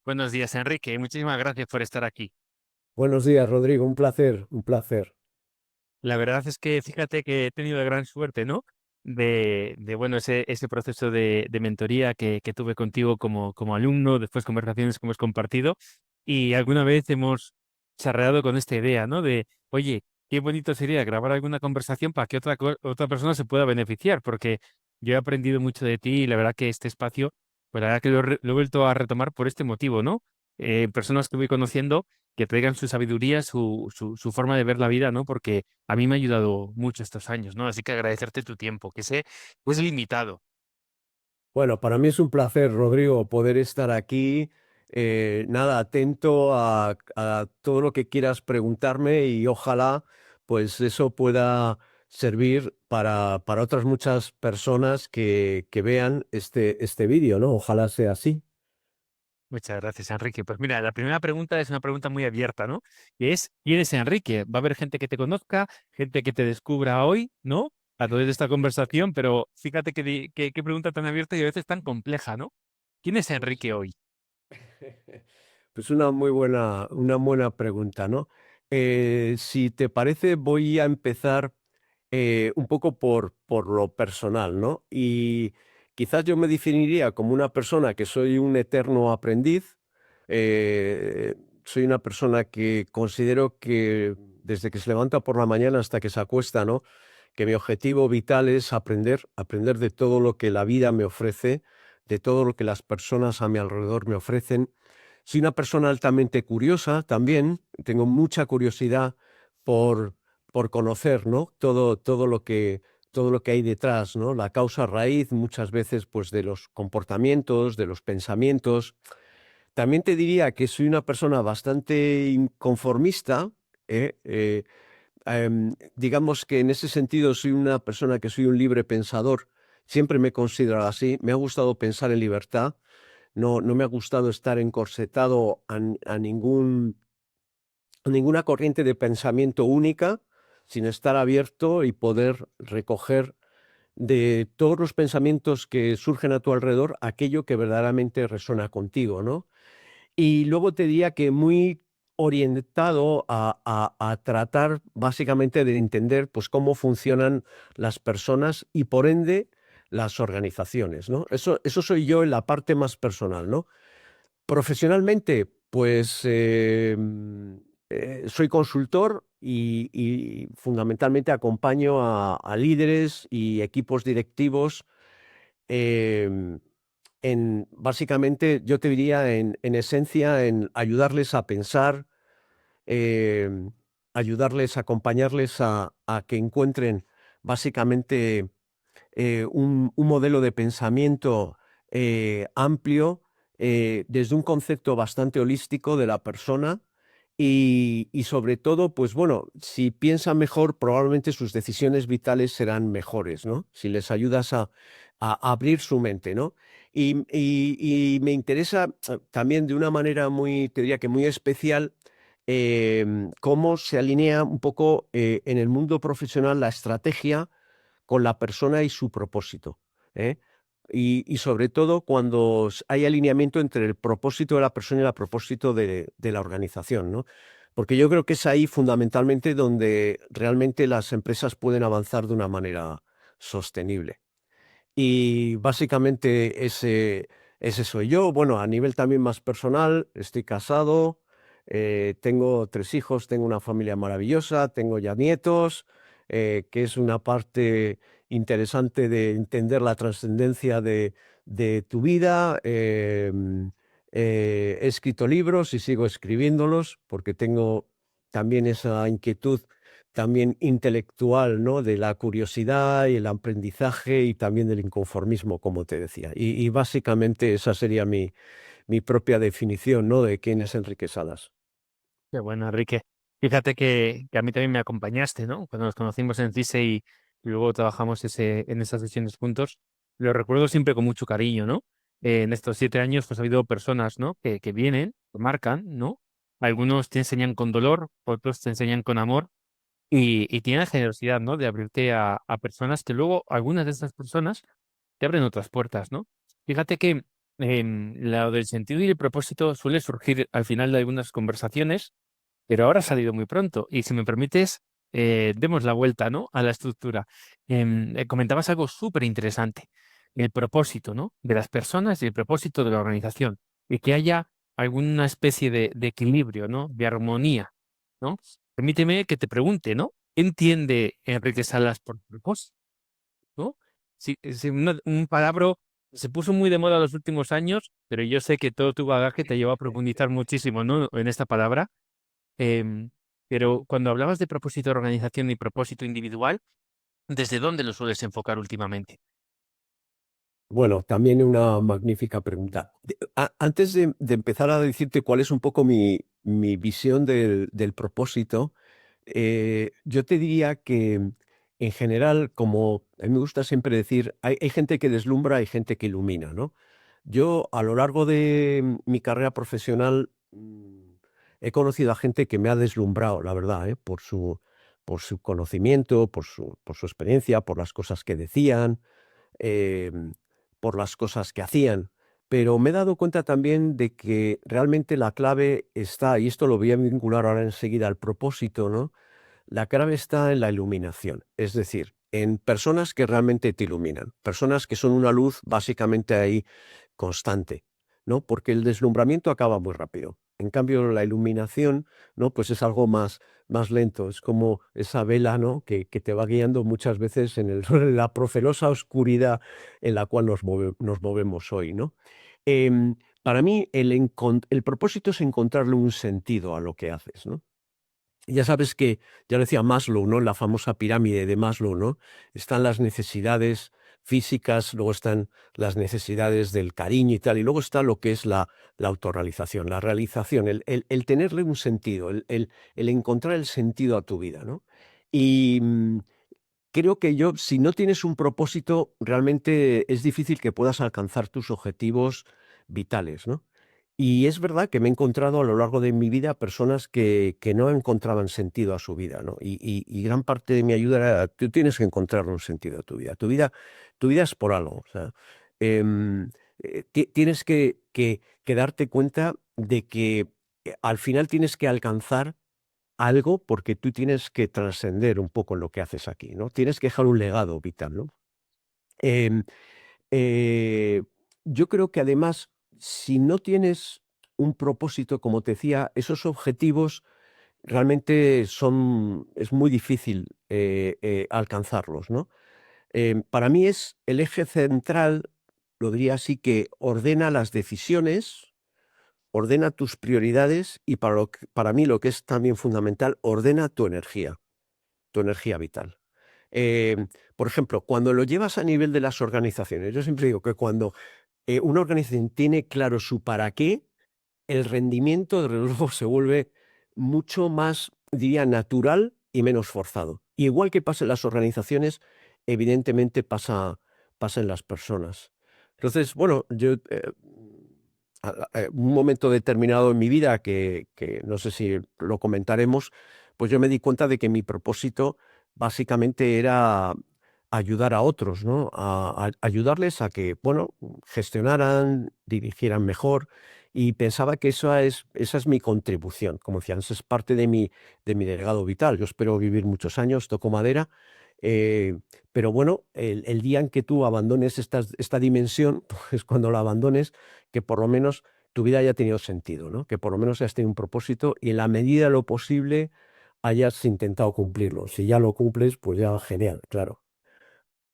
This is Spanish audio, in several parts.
Buenos días, Enrique. Muchísimas gracias por estar aquí. Buenos días, Rodrigo. Un placer, un placer. La verdad es que fíjate que he tenido la gran suerte, ¿no? Bueno, ese proceso de mentoría que tuve contigo como alumno, después conversaciones que hemos compartido, y alguna vez hemos charreado con esta idea, ¿no? Oye, qué bonito sería grabar alguna conversación para que otra persona se pueda beneficiar, porque yo he aprendido mucho de ti y la verdad que este espacio, pues la verdad que lo he vuelto a retomar por este motivo, ¿no? Personas que voy conociendo que traigan su sabiduría, su forma de ver la vida, ¿no? Porque a mí me ha ayudado mucho estos años, ¿no? Así que agradecerte tu tiempo, que sé, pues limitado. Bueno, para mí es un placer, Rodrigo, poder estar aquí. Nada, atento a todo lo que quieras preguntarme y ojalá pues eso pueda servir para otras muchas personas que vean este vídeo, ¿no? Ojalá sea así. Muchas gracias, Enrique. Pues mira, la primera pregunta es una pregunta muy abierta, ¿no? Que es, ¿quién es Enrique? Va a haber gente que te conozca, gente que te descubra hoy, ¿no? A través de esta conversación, pero fíjate qué pregunta tan abierta y a veces tan compleja, ¿no? ¿Quién es Pues Enrique hoy? Pues una buena pregunta, ¿no? Si te parece, voy a empezar un poco por lo personal, ¿no? Y quizás yo me definiría como una persona que soy un eterno aprendiz. eh, Soy una persona que considero que desde que se levanta por la mañana hasta que se acuesta, ¿no? Que mi objetivo vital es aprender, aprender de todo lo que la vida me ofrece, de todo lo que las personas a mi alrededor me ofrecen. Soy una persona altamente curiosa también, tengo mucha curiosidad por, por conocer, ¿no? Todo lo que hay detrás, ¿no? La causa raíz muchas veces pues de los comportamientos, de los pensamientos. También te diría que soy una persona bastante inconformista, ¿eh? Digamos que en ese sentido soy una persona que soy un libre pensador, siempre me he considerado así, me ha gustado pensar en libertad. No me ha gustado estar encorsetado a ninguna corriente de pensamiento única, sin estar abierto y poder recoger de todos los pensamientos que surgen a tu alrededor aquello que verdaderamente resuena contigo, ¿no? Y luego te diría que muy orientado a tratar básicamente de entender pues cómo funcionan las personas y por ende las organizaciones, ¿no? Eso soy yo en la parte más personal, ¿no? Profesionalmente, pues soy consultor y fundamentalmente acompaño a líderes y equipos directivos em, en, básicamente, yo te diría en esencia, en ayudarles a pensar, em, ayudarles, acompañarles a que encuentren básicamente un modelo de pensamiento amplio, desde un concepto bastante holístico de la persona y sobre todo, pues bueno, si piensa mejor, probablemente sus decisiones vitales serán mejores, ¿no? Si les ayudas a abrir su mente, ¿no? Y me interesa también de una manera muy, te diría que muy especial, cómo se alinea un poco en el mundo profesional la estrategia con la persona y su propósito, ¿eh? Y sobre todo cuando hay alineamiento entre el propósito de la persona y el propósito de la organización, ¿no? Porque yo creo que es ahí fundamentalmente donde realmente las empresas pueden avanzar de una manera sostenible. Y básicamente ese soy yo. Bueno, a nivel también más personal, estoy casado, tengo 3 hijos, tengo una familia maravillosa, tengo ya nietos, que es una parte interesante de entender la trascendencia de tu vida. He escrito libros y sigo escribiéndolos porque tengo también esa inquietud también intelectual, ¿no? De la curiosidad y el aprendizaje y también del inconformismo, como te decía. Y básicamente esa sería mi propia definición, ¿no? De quién es Enrique Salas. Qué bueno, Enrique. Fíjate que a mí también me acompañaste, ¿no? Cuando nos conocimos en CISE y luego trabajamos en esas sesiones juntos. Lo recuerdo siempre con mucho cariño, ¿no? En estos 7 años, pues ha habido personas, ¿no? Que vienen, que marcan, ¿no? Algunos te enseñan con dolor, otros te enseñan con amor y tienen la generosidad, ¿no? De abrirte a personas que luego, algunas de estas personas te abren otras puertas, ¿no? Fíjate que Lo del sentido y el propósito suele surgir al final de algunas conversaciones, pero ahora ha salido muy pronto. Y si me permites, demos la vuelta, ¿no? A la estructura. Comentabas algo súper interesante, el propósito, ¿no? De las personas y el propósito de la organización. Y que haya alguna especie de equilibrio, ¿no? De armonía, ¿no? Permíteme que te pregunte, ¿no? ¿Qué entiende Enrique Salas por propósito? ¿No? Sí, es un palabra se puso muy de moda en los últimos años, pero yo sé que todo tu bagaje te llevó a profundizar muchísimo, ¿no? En esta palabra. Em, pero cuando hablabas de propósito de organización y propósito individual, ¿desde dónde lo sueles enfocar últimamente? Bueno, también una magnífica pregunta. Antes de empezar a decirte cuál es un poco mi visión del propósito, yo te diría que en general, como a mí me gusta siempre decir, hay gente que deslumbra, hay gente que ilumina, ¿no? Yo a lo largo de mi carrera profesional he conocido a gente que me ha deslumbrado, la verdad, ¿eh? Por su conocimiento, por su experiencia, por las cosas que decían, em, por las cosas que hacían. Pero me he dado cuenta también de que realmente la clave está, y esto lo voy a vincular ahora enseguida al propósito, ¿no? La clave está en la iluminación, es decir, en personas que realmente te iluminan, personas que son una luz básicamente ahí constante, ¿no? Porque el deslumbramiento acaba muy rápido. En cambio, la iluminación, ¿no? Pues es algo más lento, es como esa vela, ¿no? Que te va guiando muchas veces en en la procelosa oscuridad en la cual nos movemos hoy, ¿no? Para mí, el propósito es encontrarle un sentido a lo que haces, ¿no? Ya sabes que, ya lo decía Maslow, ¿no? La famosa pirámide de Maslow, ¿no? Están las necesidades físicas, luego están las necesidades del cariño y tal, y luego está lo que es la autorrealización, la realización, el tenerle un sentido, el encontrar el sentido a tu vida, ¿no? Y creo que si no tienes un propósito, realmente es difícil que puedas alcanzar tus objetivos vitales, ¿no? Y es verdad que me he encontrado a lo largo de mi vida personas que no encontraban sentido a su vida, ¿no? Y gran parte de mi ayuda era, tú tienes que encontrar un sentido a tu vida. Tu vida es por algo. O sea, em, tienes que darte cuenta de que al final tienes que alcanzar algo porque tú tienes que trascender un poco en lo que haces aquí, ¿no? Tienes que dejar un legado vital, ¿no? Em, eh, yo creo que además, si no tienes un propósito, como te decía, esos objetivos realmente es muy difícil alcanzarlos, ¿no? Para mí es el eje central, lo diría así, que ordena las decisiones, ordena tus prioridades y para mí lo que es también fundamental, ordena tu energía vital. Por ejemplo, cuando lo llevas a nivel de las organizaciones, yo siempre digo que cuando una organización tiene claro su para qué, el rendimiento de luego se vuelve mucho más, diría, natural y menos forzado. Igual que pasa en las organizaciones, evidentemente pasa en las personas. Entonces, bueno, yo un momento determinado en mi vida que no sé si lo comentaremos, pues yo me di cuenta de que mi propósito básicamente era ayudar a otros, ¿no? A ayudarles a que, bueno, gestionaran, dirigieran mejor, y pensaba que esa es mi contribución. Como decían, esa es parte de mi legado vital. Yo espero vivir muchos años, toco madera, eh, pero bueno, el día en que tú abandones esta dimensión, pues cuando la abandones, que por lo menos tu vida haya tenido sentido, ¿no? Que por lo menos hayas tenido un propósito y en la medida de lo posible hayas intentado cumplirlo. Si ya lo cumples, pues ya genial, claro.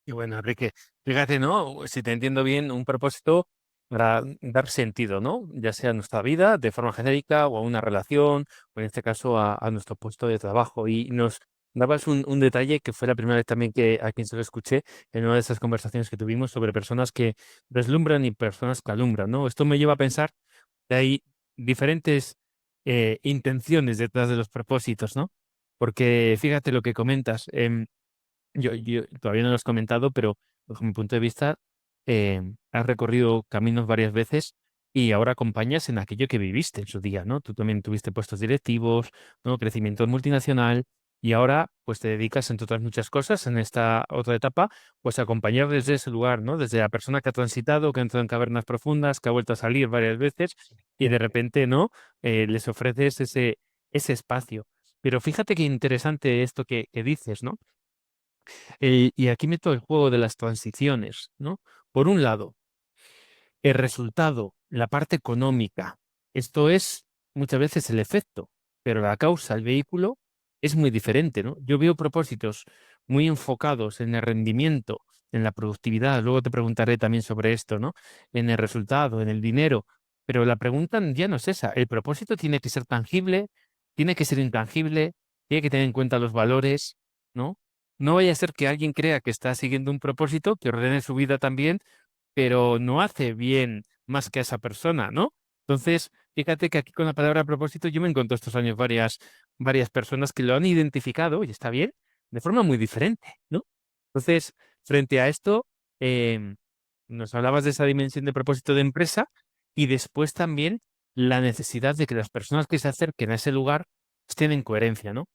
Y bueno, Enrique, fíjate, ¿no? Si te entiendo bien, un propósito para dar sentido, ¿no? Ya sea a nuestra vida de forma genérica o a una relación, o en este caso a nuestro puesto de trabajo. Y nos dabas un detalle que fue la primera vez también que a quien se lo escuché en una de esas conversaciones que tuvimos sobre personas que deslumbran y personas que alumbran, ¿no? Esto me lleva a pensar que hay diferentes intenciones detrás de los propósitos, ¿no? Porque fíjate lo que comentas. Yo todavía no lo has comentado, pero bajo mi punto de vista, has recorrido caminos varias veces y ahora acompañas en aquello que viviste en su día, ¿no? Tú también tuviste puestos directivos, ¿no? Crecimiento multinacional. y ahora pues te dedicas, entre otras muchas cosas, en esta otra etapa, pues a acompañar desde ese lugar, ¿no? Desde la persona que ha transitado, que ha entrado en cavernas profundas, que ha vuelto a salir varias veces y de repente, ¿no? Les ofreces ese espacio. Pero fíjate qué interesante esto que dices, ¿no? Y aquí meto el juego de las transiciones, ¿no? Por un lado, el resultado, la parte económica, esto es muchas veces el efecto, pero la causa, el vehículo, es muy diferente, ¿no? Yo veo propósitos muy enfocados en el rendimiento, en la productividad, luego te preguntaré también sobre esto, ¿no? En el resultado, en el dinero, pero la pregunta ya no es esa, el propósito tiene que ser tangible, tiene que ser intangible, tiene que tener en cuenta los valores, ¿no? No vaya a ser que alguien crea que está siguiendo un propósito, que ordene su vida también, pero no hace bien más que a esa persona, ¿no? Entonces, fíjate que aquí con la palabra propósito yo me encontré estos años varias personas que lo han identificado, y está bien, de forma muy diferente, ¿no? Entonces, frente a esto, em, nos hablabas de esa dimensión de propósito de empresa y después también la necesidad de que las personas que se acerquen a ese lugar estén en coherencia, ¿no?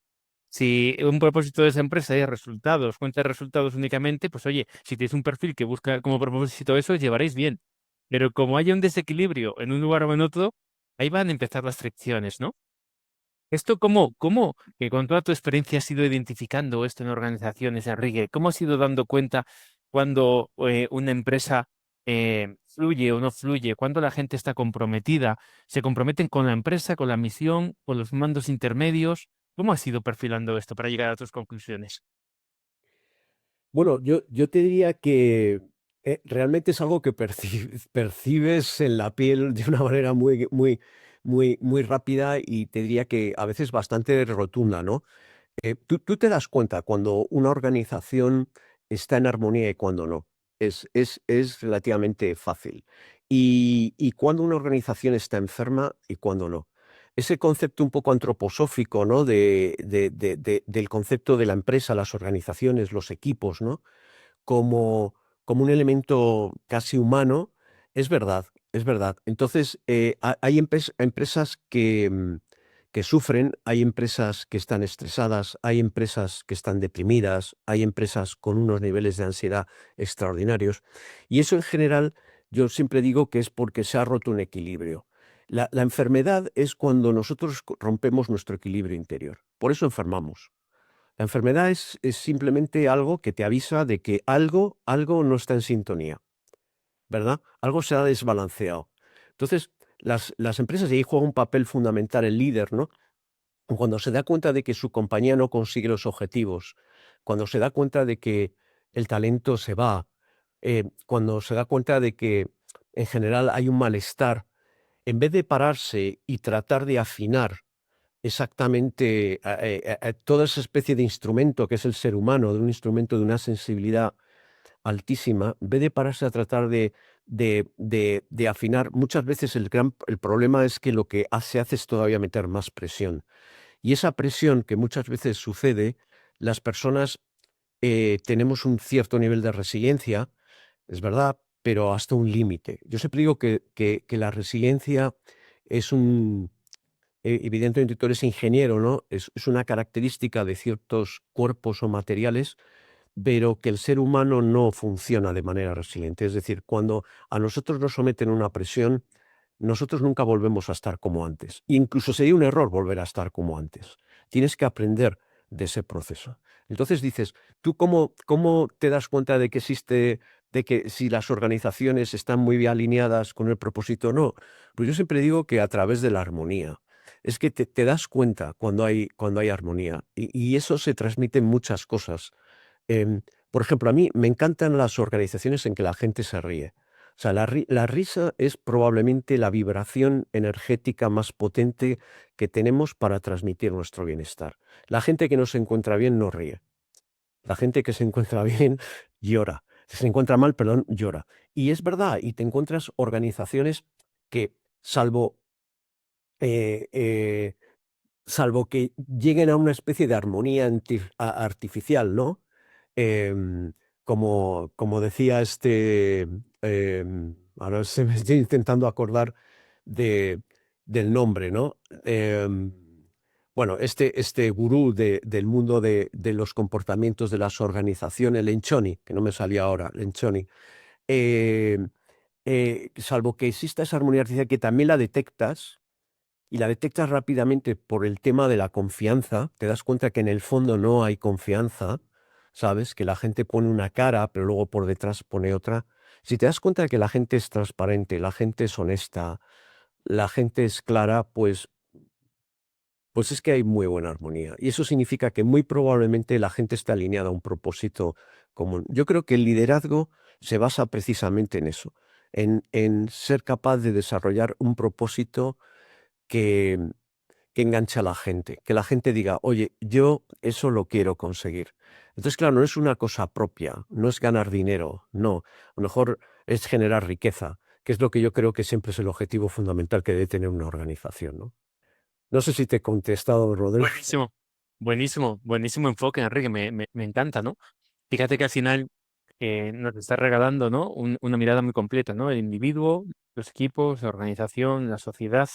Si un propósito de esa empresa es resultados, cuenta de resultados únicamente, pues oye, si tienes un perfil que busca como propósito eso, llevaréis bien. Pero como haya un desequilibrio en un lugar o en otro, ahí van a empezar las fricciones, ¿no? ¿Esto cómo, que con toda tu experiencia has ido identificando esto en organizaciones, Enrique? ¿Cómo has ido dando cuenta cuando una empresa fluye o no fluye? ¿Cuándo la gente está comprometida? ¿Se comprometen con la empresa, con la misión, con los mandos intermedios? ¿Cómo has ido perfilando esto para llegar a tus conclusiones? Bueno, yo te diría que realmente es algo que percibes en la piel de una manera muy rápida y te diría que a veces bastante rotunda, ¿no? Tú te das cuenta cuando una organización está en armonía y cuando no. Es relativamente fácil. Y cuando una organización está enferma y cuando no. Ese concepto un poco antroposófico, ¿no? Del concepto de la empresa, las organizaciones, los equipos, ¿no? Como, como un elemento casi humano, es verdad, es verdad. Entonces, hay empresas que sufren, hay empresas que están estresadas, hay empresas que están deprimidas, hay empresas con unos niveles de ansiedad extraordinarios. Y eso en general, yo siempre digo que es porque se ha roto un equilibrio. La enfermedad es cuando nosotros rompemos nuestro equilibrio interior. Por eso enfermamos. La enfermedad es simplemente algo que te avisa de que algo no está en sintonía, ¿verdad? Algo se ha desbalanceado. Entonces, las empresas, y ahí juega un papel fundamental el líder, ¿no? Cuando se da cuenta de que su compañía no consigue los objetivos, cuando se da cuenta de que el talento se va, cuando se da cuenta de que en general hay un malestar, en vez de pararse y tratar de afinar exactamente, toda esa especie de instrumento que es el ser humano, de un instrumento de una sensibilidad altísima, en vez de pararse a tratar de afinar, muchas veces el problema es que lo que se hace es todavía meter más presión. Y esa presión que muchas veces sucede, las personas, tenemos un cierto nivel de resiliencia, es verdad, pero hasta un límite. Yo siempre digo que la resiliencia es evidentemente tú eres ingeniero, ¿no? Es una característica de ciertos cuerpos o materiales, pero que el ser humano no funciona de manera resiliente. Es decir, cuando a nosotros nos someten a una presión, nosotros nunca volvemos a estar como antes. Incluso sería un error volver a estar como antes. Tienes que aprender de ese proceso. Entonces dices, ¿tú cómo te das cuenta de que existe, de que si las organizaciones están muy bien alineadas con el propósito o no? Pues yo siempre digo que a través de la armonía. Es que te das cuenta cuando hay armonía y eso se transmite en muchas cosas. Por ejemplo, a mí me encantan las organizaciones en que la gente se ríe. O sea, la risa es probablemente la vibración energética más potente que tenemos para transmitir nuestro bienestar. La gente que no se encuentra bien no ríe. La gente que se encuentra bien llora. Si se encuentra mal, perdón, llora. Y es verdad, y te encuentras organizaciones que, salvo eh, eh, salvo que lleguen a una especie de armonía artificial, ¿no? Em, como decía ahora se me estoy intentando acordar de, del nombre, ¿no? Bueno, este gurú del mundo de los comportamientos de las organizaciones, Lencioni, que no me salía ahora, Lencioni, eh, salvo que exista esa armonía artificial que también la detectas, y la detectas rápidamente por el tema de la confianza, te das cuenta que en el fondo no hay confianza, ¿sabes? Que la gente pone una cara, pero luego por detrás pone otra. Si te das cuenta de que la gente es transparente, la gente es honesta, la gente es clara, pues es que hay muy buena armonía. Y eso significa que muy probablemente la gente está alineada a un propósito común. Yo creo que el liderazgo se basa precisamente en eso, en ser capaz de desarrollar un propósito que, que enganche a la gente, que la gente diga, oye, yo eso lo quiero conseguir. Entonces, claro, no es una cosa propia, no es ganar dinero, no. A lo mejor es generar riqueza, que es lo que yo creo que siempre es el objetivo fundamental que debe tener una organización, ¿no? No sé si te he contestado, Rodrigo. Buenísimo, buenísimo, buenísimo enfoque, Enrique, me encanta, ¿no? Fíjate que al final nos está regalando, ¿no? Una mirada muy completa, ¿no? El individuo, los equipos, la organización, la sociedad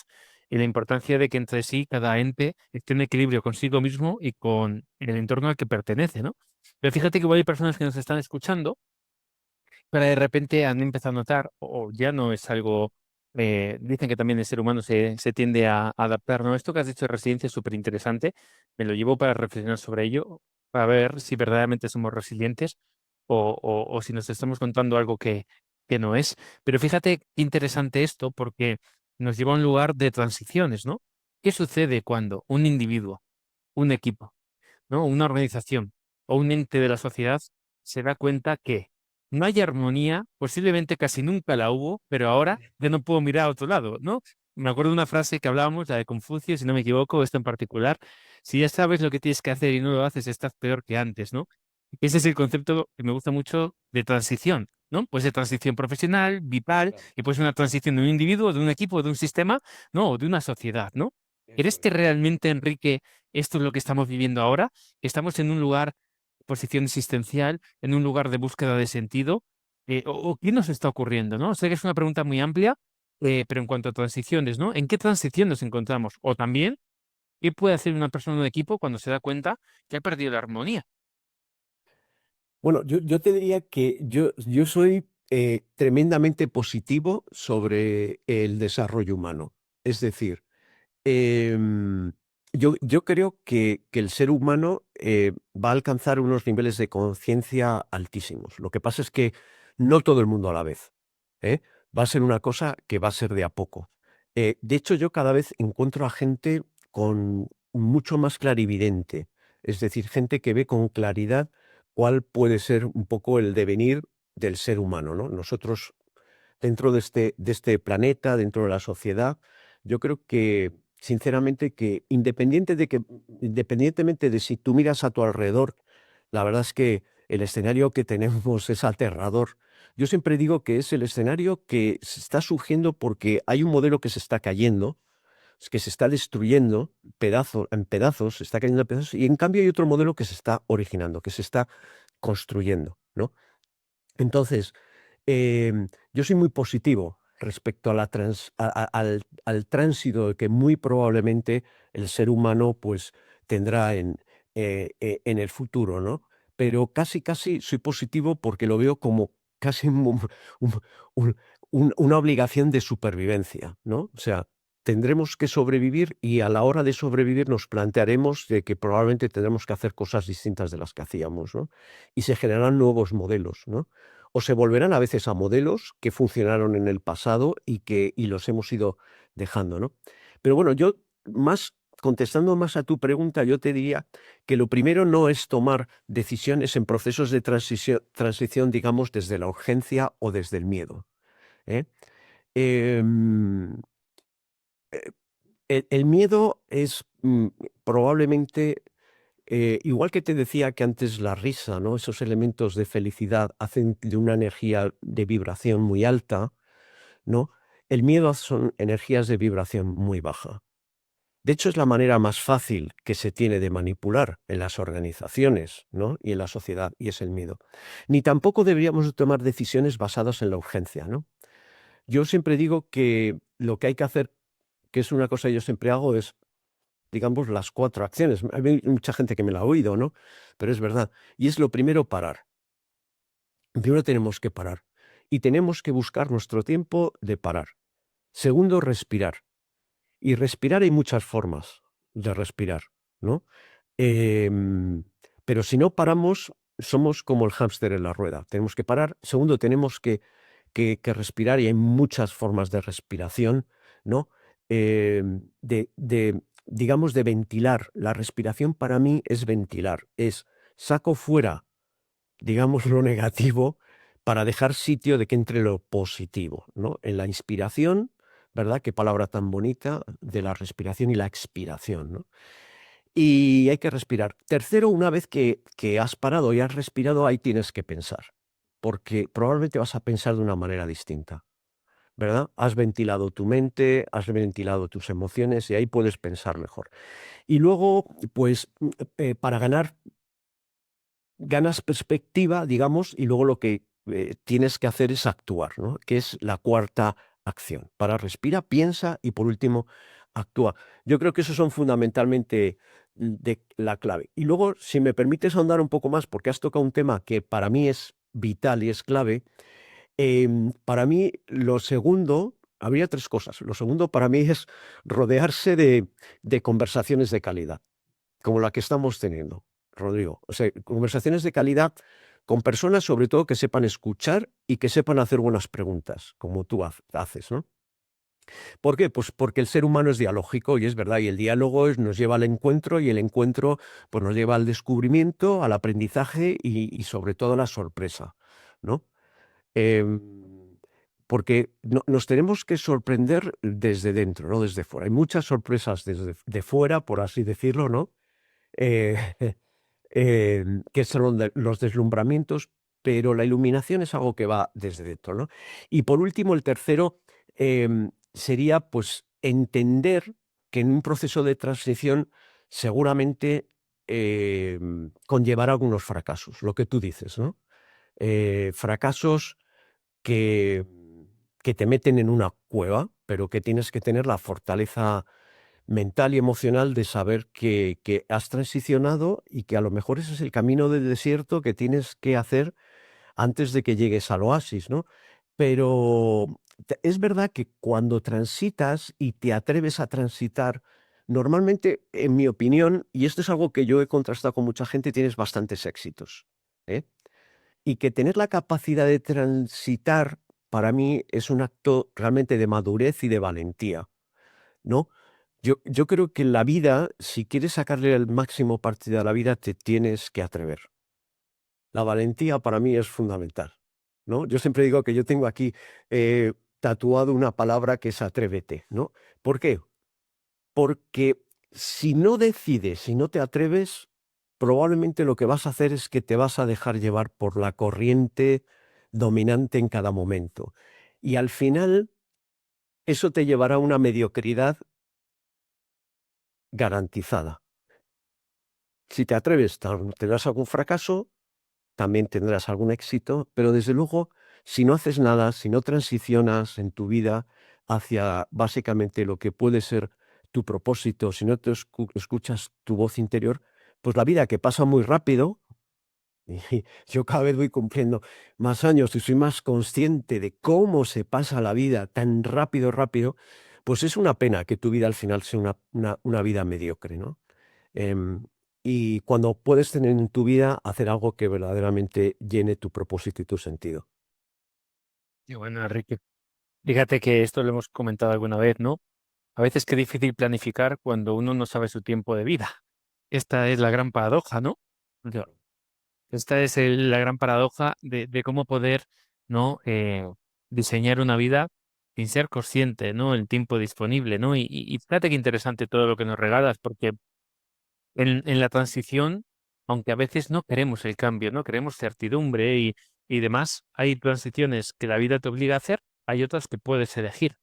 y la importancia de que entre sí cada ente esté en equilibrio consigo mismo y con el entorno al que pertenece, ¿no? Pero fíjate que igual hay personas que nos están escuchando pero de repente han empezado a notar, o ya no es algo, dicen que también el ser humano se tiende a adaptar, ¿no? Esto que has dicho de resiliencia es súper interesante, me lo llevo para reflexionar sobre ello, para ver si verdaderamente somos resilientes o si nos estamos contando algo que no es. Pero fíjate qué interesante esto, porque nos lleva a un lugar de transiciones, ¿no? ¿Qué sucede cuando un individuo, un equipo, ¿no? Una organización o un ente de la sociedad se da cuenta que no hay armonía, posiblemente casi nunca la hubo, pero ahora ya no puedo mirar a otro lado, ¿no? Me acuerdo de una frase que hablábamos, la de Confucio, si no me equivoco, esto en particular, si ya sabes lo que tienes que hacer y no lo haces, estás peor que antes, ¿no? Ese es el concepto que me gusta mucho de transición, ¿no? Puede ser transición profesional, vital, Claro, y puede ser una transición de un individuo, de un equipo, de un sistema, ¿no? O de una sociedad, ¿no? eso ¿Eres es. que realmente, Enrique, esto es lo que estamos viviendo ahora? Estamos en un lugar, posición existencial, en un lugar de búsqueda de sentido. O qué nos está ocurriendo, ¿no? Sé que es una pregunta muy amplia, pero en cuanto a transiciones, ¿no? ¿En qué transición nos encontramos? O también, ¿qué puede hacer una persona de equipo cuando se da cuenta que ha perdido la armonía? Bueno, yo te diría que yo soy tremendamente positivo sobre el desarrollo humano. Es decir, Em, yo creo que el ser humano va a alcanzar unos niveles de conciencia altísimos. Lo que pasa es que no todo el mundo a la vez, ¿eh? Va a ser una cosa que va a ser de a poco. De hecho, yo cada vez encuentro a gente con mucho más clarividente, es decir, gente que ve con claridad cuál puede ser un poco el devenir del ser humano, ¿no? Nosotros dentro de este planeta, dentro de la sociedad. Yo creo que, sinceramente, que independientemente de si tú miras a tu alrededor, la verdad es que el escenario que tenemos es aterrador. Yo siempre digo que es el escenario que se está surgiendo porque hay un modelo que se está cayendo, que se está destruyendo en pedazos, se está cayendo en pedazos, y en cambio hay otro modelo que se está originando, que se está construyendo, ¿no? Entonces, yo soy muy positivo respecto a al tránsito que muy probablemente el ser humano, pues, tendrá en el futuro, ¿no? Pero casi, casi soy positivo porque lo veo como casi un un una obligación de supervivencia, ¿no? O sea, tendremos que sobrevivir y a la hora de sobrevivir nos plantearemos de que probablemente tendremos que hacer cosas distintas de las que hacíamos, ¿no? Y se generarán nuevos modelos, ¿no? O se volverán a veces a modelos que funcionaron en el pasado y los hemos ido dejando, ¿no? Pero bueno, yo más contestando más a tu pregunta, yo te diría que lo primero no es tomar decisiones en procesos de transición, digamos, desde la urgencia o desde el miedo, ¿eh? Em, el miedo es, probablemente, igual que te decía que antes la risa, ¿no? Esos elementos de felicidad hacen de una energía de vibración muy alta, ¿no? El miedo son energías de vibración muy baja. De hecho, es la manera más fácil que se tiene de manipular en las organizaciones, ¿no? Y en la sociedad, y es el miedo. Ni tampoco deberíamos de tomar decisiones basadas en la urgencia, ¿no? Yo siempre digo que lo que hay que hacer, que es una cosa que yo siempre hago, es digamos, las 4 acciones. Hay mucha gente que me la ha oído, ¿no? Pero es verdad. Y es lo primero, parar. Primero tenemos que parar y tenemos que buscar nuestro tiempo de parar. Segundo, respirar. Y respirar hay muchas formas de respirar, ¿no? Em, pero si no paramos, somos como el hámster en la rueda. Tenemos que parar. Segundo, tenemos que respirar y hay muchas formas de respiración, ¿no? Digamos, de ventilar. La respiración para mí es ventilar. Es saco fuera, digamos, lo negativo para dejar sitio de que entre lo positivo, ¿no? En la inspiración, ¿verdad? Qué palabra tan bonita de la respiración y la expiración, ¿no? Y hay que respirar. Tercero, una vez que has parado y has respirado, ahí tienes que pensar, porque probablemente vas a pensar de una manera distinta, ¿verdad? Has ventilado tu mente, has ventilado tus emociones y ahí puedes pensar mejor. Y luego, pues, para ganas perspectiva, digamos, y luego lo que tienes que hacer es actuar, ¿no? Que es la cuarta acción. Para, respira, piensa y por último, actúa. Yo creo que esos son fundamentalmente de la clave. Y luego, si me permites ahondar un poco más, porque has tocado un tema que para mí es vital y es clave, para mí lo segundo, habría tres cosas. Lo segundo para mí es rodearse de conversaciones de calidad como la que estamos teniendo, Rodrigo. O sea, conversaciones de calidad con personas, sobre todo, que sepan escuchar y que sepan hacer buenas preguntas, como tú haces, ¿no? ¿Por qué? Pues porque el ser humano es dialógico y es verdad, y el diálogo nos lleva al encuentro y el encuentro pues, nos lleva al descubrimiento, al aprendizaje y sobre todo a la sorpresa, ¿no? Em, porque nos tenemos que sorprender desde dentro, no desde fuera. Hay muchas sorpresas desde de fuera, por así decirlo, ¿no? Eh, que son los deslumbramientos, pero la iluminación es algo que va desde dentro, ¿no? Y por último, el tercero sería pues entender que en un proceso de transición seguramente conllevará algunos fracasos, lo que tú dices, ¿no? Fracasos que, que te meten en una cueva, pero que tienes que tener la fortaleza mental y emocional de saber que has transicionado y que a lo mejor ese es el camino del desierto que tienes que hacer antes de que llegues al oasis, ¿no? Pero es verdad que cuando transitas y te atreves a transitar, normalmente, en mi opinión, y esto es algo que yo he contrastado con mucha gente, tienes bastantes éxitos, ¿eh? Y que tener la capacidad de transitar, para mí, es un acto realmente de madurez y de valentía, ¿no? Yo creo que en la vida, si quieres sacarle el máximo partido a la vida, te tienes que atrever. La valentía para mí es fundamental, ¿no? Yo siempre digo que yo tengo aquí tatuado una palabra que es atrévete, ¿no? ¿Por qué? Porque si no decides, si no te atreves, probablemente lo que vas a hacer es que te vas a dejar llevar por la corriente dominante en cada momento. Y al final, eso te llevará a una mediocridad garantizada. Si te atreves, tendrás algún fracaso, también tendrás algún éxito, pero desde luego, si no haces nada, si no transicionas en tu vida hacia básicamente lo que puede ser tu propósito, si no te escuchas tu voz interior, pues la vida que pasa muy rápido, y yo cada vez voy cumpliendo más años y soy más consciente de cómo se pasa la vida tan rápido, rápido, pues es una pena que tu vida al final sea una vida mediocre, ¿no? Em, y cuando puedes tener en tu vida hacer algo que verdaderamente llene tu propósito y tu sentido. Y bueno, Enrique, fíjate que esto lo hemos comentado alguna vez, ¿no? A veces qué difícil planificar cuando uno no sabe su tiempo de vida. Esta es la gran paradoja, ¿no? Yo- Esta es la gran paradoja de cómo poder, ¿no? Diseñar una vida sin ser consciente, ¿no? El tiempo disponible, ¿no? Y fíjate qué interesante todo lo que nos regalas, porque en la transición, aunque a veces no queremos el cambio, no queremos certidumbre y demás, hay transiciones que la vida te obliga a hacer, hay otras que puedes elegir.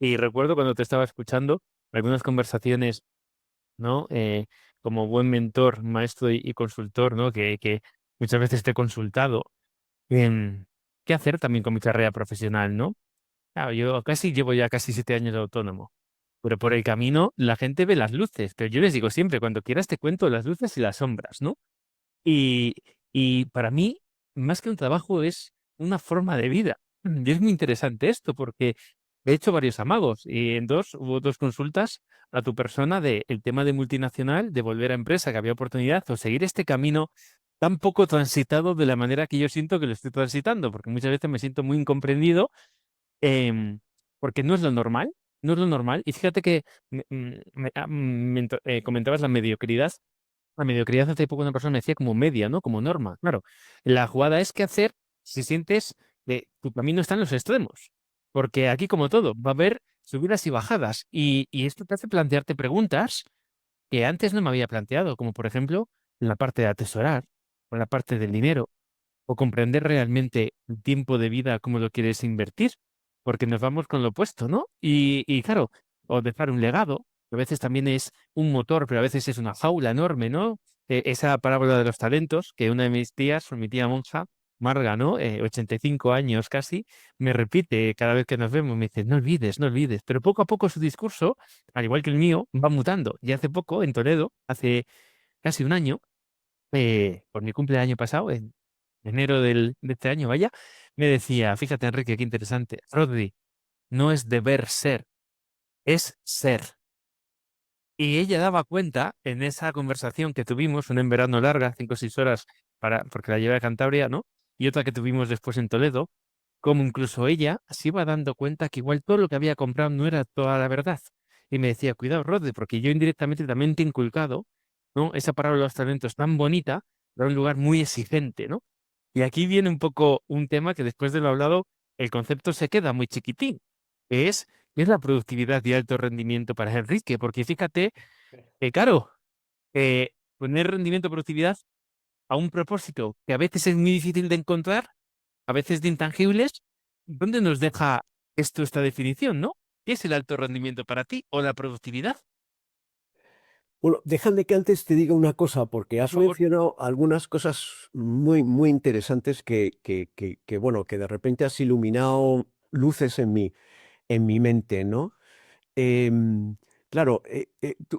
Y recuerdo cuando te estaba escuchando algunas conversaciones, ¿no? Como buen mentor, maestro y consultor, ¿no? Que muchas veces te he consultado en qué hacer también con mi carrera profesional, ¿no? Claro, yo casi llevo ya casi 7 años de autónomo. pero por el camino la gente ve las luces. Pero yo les digo siempre, cuando quieras te cuento las luces y las sombras, ¿no? Y, y para mí, más que un trabajo, es una forma de vida. Y es muy interesante esto, porque he hecho varios amagos y en hubo dos consultas a tu persona de el tema de multinacional, de volver a empresa, que había oportunidad, o seguir este camino tan poco transitado de la manera que yo siento que lo estoy transitando, porque muchas veces me siento muy incomprendido, em, porque no es lo normal, no es lo normal. Y fíjate que comentabas la mediocridad. La mediocridad hace poco una persona me decía como media, ¿no? Como norma. Claro, la jugada es qué hacer si sientes que tu camino está en los extremos. Porque aquí, como todo, va a haber subidas y bajadas. Y esto te hace plantearte preguntas que antes no me había planteado, como por ejemplo, en la parte de atesorar, o en la parte del dinero, o comprender realmente el tiempo de vida, cómo lo quieres invertir, porque nos vamos con lo opuesto, ¿no? Y claro, o dejar un legado, que a veces también es un motor, pero a veces es una jaula enorme, ¿no? Esa parábola de los talentos, que una de mis tías, mi tía monja, Marga, ¿no? 85 años casi, me repite cada vez que nos vemos, me dice, no olvides, no olvides, pero poco a poco su discurso, al igual que el mío, va mutando. Y hace poco, en Toledo, hace casi un año, por mi cumpleaños año pasado, en enero de este año, vaya, me decía, fíjate Enrique, qué interesante, Rodri, no es deber ser, es ser. Y ella daba cuenta en esa conversación que tuvimos, una en verano larga, 5 o 6 horas, porque la llevé a Cantabria, ¿no? Y otra que tuvimos después en Toledo, como incluso ella se iba dando cuenta que igual todo lo que había comprado no era toda la verdad. Y me decía, cuidado, Rodri, porque yo indirectamente también te he inculcado, ¿no? Esa parábola de los talentos tan bonita, pero un lugar muy exigente, ¿no? Y aquí viene un poco un tema que después de lo hablado, el concepto se queda muy chiquitín, que es la productividad y alto rendimiento para Enrique, porque fíjate que, claro, poner rendimiento, productividad a un propósito que a veces es muy difícil de encontrar, a veces de intangibles, ¿dónde nos deja esto, esta definición, no? ¿Qué es el alto rendimiento para ti o la productividad? Bueno, déjame que antes te diga una cosa, porque Por has favor. mencionado algunas cosas muy, muy interesantes bueno, que de repente has iluminado luces en mi mente, ¿no? Em, claro,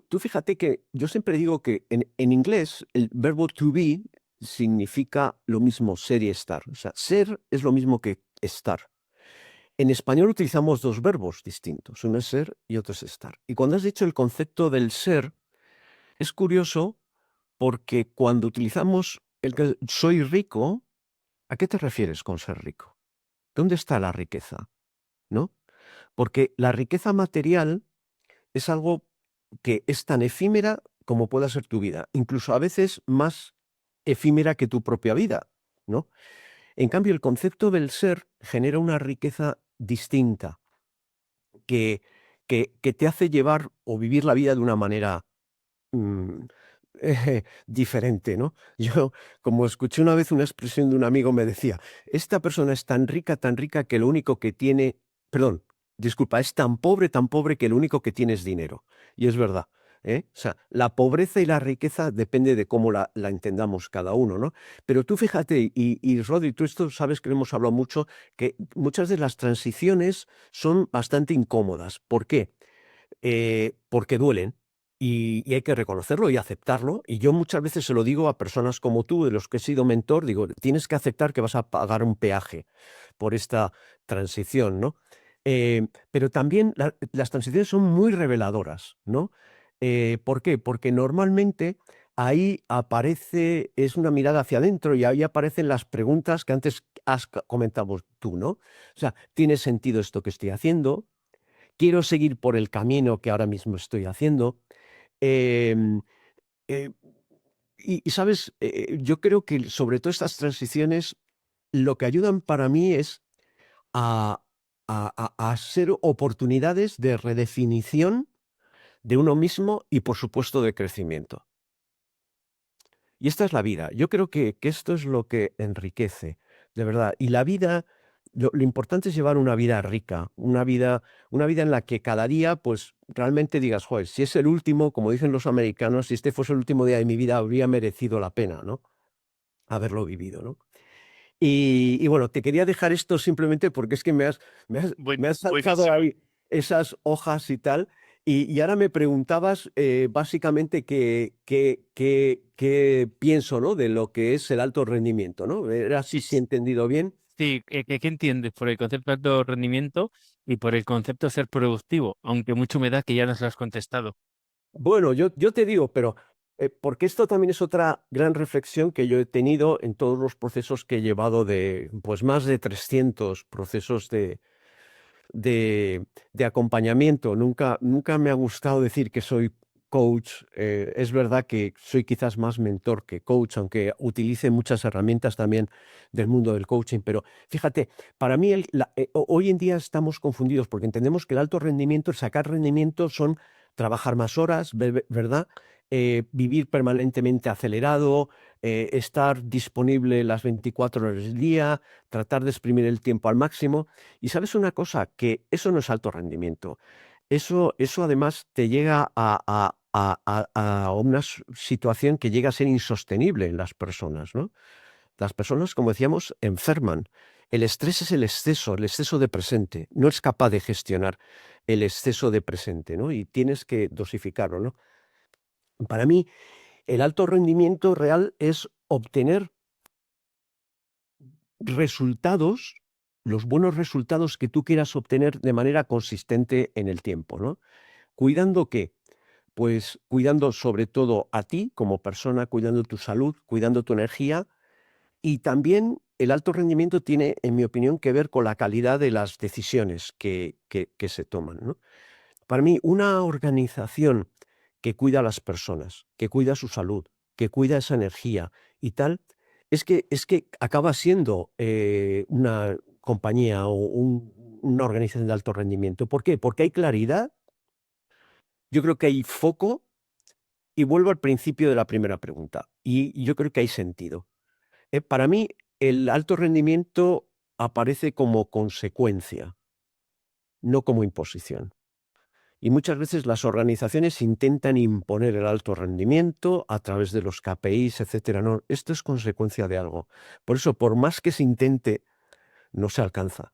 tú fíjate que yo siempre digo que en inglés el verbo to be significa lo mismo ser y estar. O sea, ser es lo mismo que estar. En español utilizamos dos verbos distintos, uno es ser y otro es estar. Y cuando has dicho el concepto del ser, es curioso porque cuando utilizamos el que soy rico, ¿a qué te refieres con ser rico? ¿Dónde está la riqueza? ¿No? Porque la riqueza material es algo que es tan efímera como pueda ser tu vida, incluso a veces más efímera que tu propia vida, ¿no? En cambio, el concepto del ser genera una riqueza distinta que, que te hace llevar o vivir la vida de una manera mm, diferente, ¿no? Yo, como escuché una vez una expresión de un amigo, me decía, esta persona es tan rica que lo único que tiene, perdón, disculpa, es tan pobre que lo único que tiene es dinero. Y es verdad. ¿Eh? O sea, la pobreza y la riqueza depende de cómo la entendamos cada uno, ¿no? Pero tú fíjate, y Rodri, tú esto sabes que hemos hablado mucho, que muchas de las transiciones son bastante incómodas. ¿Por qué? Porque duelen y hay que reconocerlo y aceptarlo. Y yo muchas veces se lo digo a personas como tú, de los que he sido mentor, digo, tienes que aceptar que vas a pagar un peaje por esta transición, ¿no? Pero también las transiciones son muy reveladoras, ¿no? ¿Por qué? Porque normalmente ahí aparece, es una mirada hacia adentro y ahí aparecen las preguntas que antes has comentado tú, ¿no? O sea, ¿tiene sentido esto que estoy haciendo? ¿Quiero seguir por el camino que ahora mismo estoy haciendo? Em, eh, sabes, yo creo que sobre todo estas transiciones lo que ayudan para mí es a, a ser oportunidades de redefinición de uno mismo y por supuesto de crecimiento. Y esta es la vida. Yo creo que esto es lo que enriquece, de verdad. Y la vida, lo importante es llevar una vida rica, una vida en la que cada día, pues realmente digas, joder, si es el último, como dicen los americanos, si este fuese el último día de mi vida, habría merecido la pena, ¿no? Haberlo vivido, ¿no? Y bueno, te quería dejar esto simplemente porque es que me has Buen, me has sacado buenísimo. ahí esas hojas y tal. Y ahora me preguntabas básicamente qué pienso, ¿no? De lo que es el alto rendimiento, ¿no? Era así si he entendido bien. Sí, ¿qué entiendes por el concepto de alto rendimiento y por el concepto de ser productivo? Aunque mucho me da que ya nos lo has contestado. Bueno, yo te digo, pero porque esto también es otra gran reflexión que yo he tenido en todos los procesos que he llevado de, pues más de 300 procesos de, de acompañamiento. Nunca me ha gustado decir que soy coach. Es verdad que soy quizás más mentor que coach, aunque utilice muchas herramientas también del mundo del coaching. Pero fíjate, para mí hoy en día estamos confundidos porque entendemos que el alto rendimiento, el sacar rendimiento son trabajar más horas, ¿verdad? Vivir permanentemente acelerado, estar disponible las 24 horas del día, tratar de exprimir el tiempo al máximo. Y sabes una cosa, que eso no es alto rendimiento. Eso además te llega a una situación que llega a ser insostenible en las personas, ¿no? Las personas, como decíamos, enferman. El estrés es el exceso de presente. No es capaz de gestionar el exceso de presente, ¿no? Y tienes que dosificarlo, ¿no? Para mí, el alto rendimiento real es obtener resultados, los buenos resultados que tú quieras obtener de manera consistente en el tiempo, ¿no? ¿Cuidando qué? Pues cuidando sobre todo a ti como persona, cuidando tu salud, cuidando tu energía y también el alto rendimiento tiene, en mi opinión, que ver con la calidad de las decisiones que se toman, ¿no? Para mí, una organización que cuida a las personas, que cuida su salud, que cuida esa energía y tal, es que acaba siendo una compañía o una organización de alto rendimiento. ¿Por qué? Porque hay claridad, yo creo que hay foco y vuelvo al principio de la primera pregunta. Y yo creo que hay sentido. Para mí, el alto rendimiento aparece como consecuencia, no como imposición. Y muchas veces las organizaciones intentan imponer el alto rendimiento a través de los KPIs, etcétera. No, esto es consecuencia de algo. Por eso, por más que se intente, no se alcanza.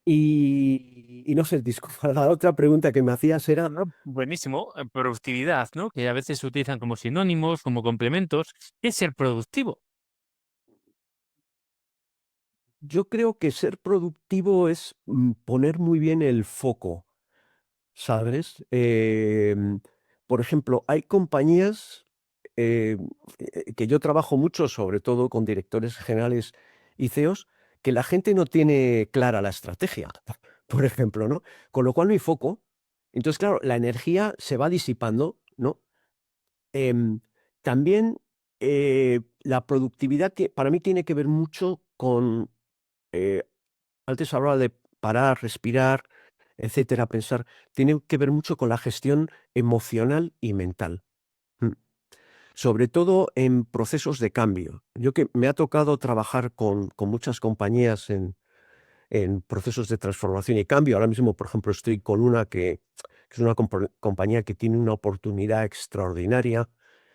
Y no sé, disculpa, la otra pregunta que me hacías era, Ah, buenísimo. Productividad, ¿no? Que a veces se utilizan como sinónimos, como complementos. ¿Qué es ser productivo? yo creo que ser productivo es poner muy bien el foco, ¿sabes? Por ejemplo, hay compañías eh, que yo trabajo mucho, sobre todo con directores generales y CEOs, que la gente no tiene clara la estrategia, por ejemplo, ¿no? Con lo cual no hay foco. Entonces, claro, la energía se va disipando, ¿no? Em, también la productividad para mí tiene que ver mucho con, eh, antes hablaba de parar, respirar, etcétera, pensar, tiene que ver mucho con la gestión emocional y mental. Mm. Sobre todo en procesos de cambio. Yo que me ha tocado trabajar con muchas compañías en procesos de transformación y cambio. Ahora mismo, por ejemplo, estoy con una que es una compañía que tiene una oportunidad extraordinaria,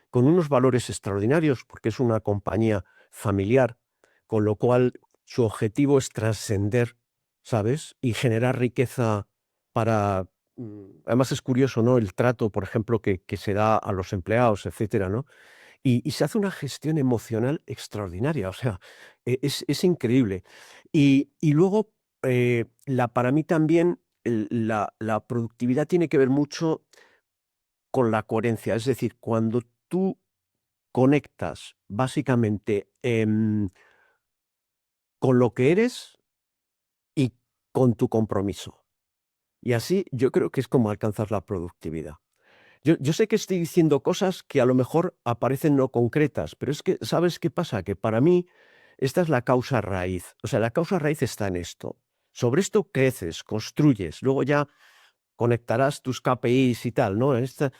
con unos valores extraordinarios, porque es una compañía familiar, con lo cual su objetivo es trascender, ¿sabes? Y generar riqueza para... Además es curioso, ¿no? El trato, por ejemplo, que se da a los empleados, etcétera, ¿no? Y se hace una gestión emocional extraordinaria, o sea, es increíble. Y luego, para mí también, la productividad tiene que ver mucho con la coherencia, es decir, cuando tú conectas básicamente con lo que eres y con tu compromiso. Y así yo creo que es como alcanzas la productividad. Yo sé que estoy diciendo cosas que a lo mejor aparecen no concretas, pero es que, ¿sabes qué pasa? Que para mí esta es la causa raíz. O sea, la causa raíz está en esto. Sobre esto creces, construyes, luego ya conectarás tus KPIs y tal, ¿no? Estas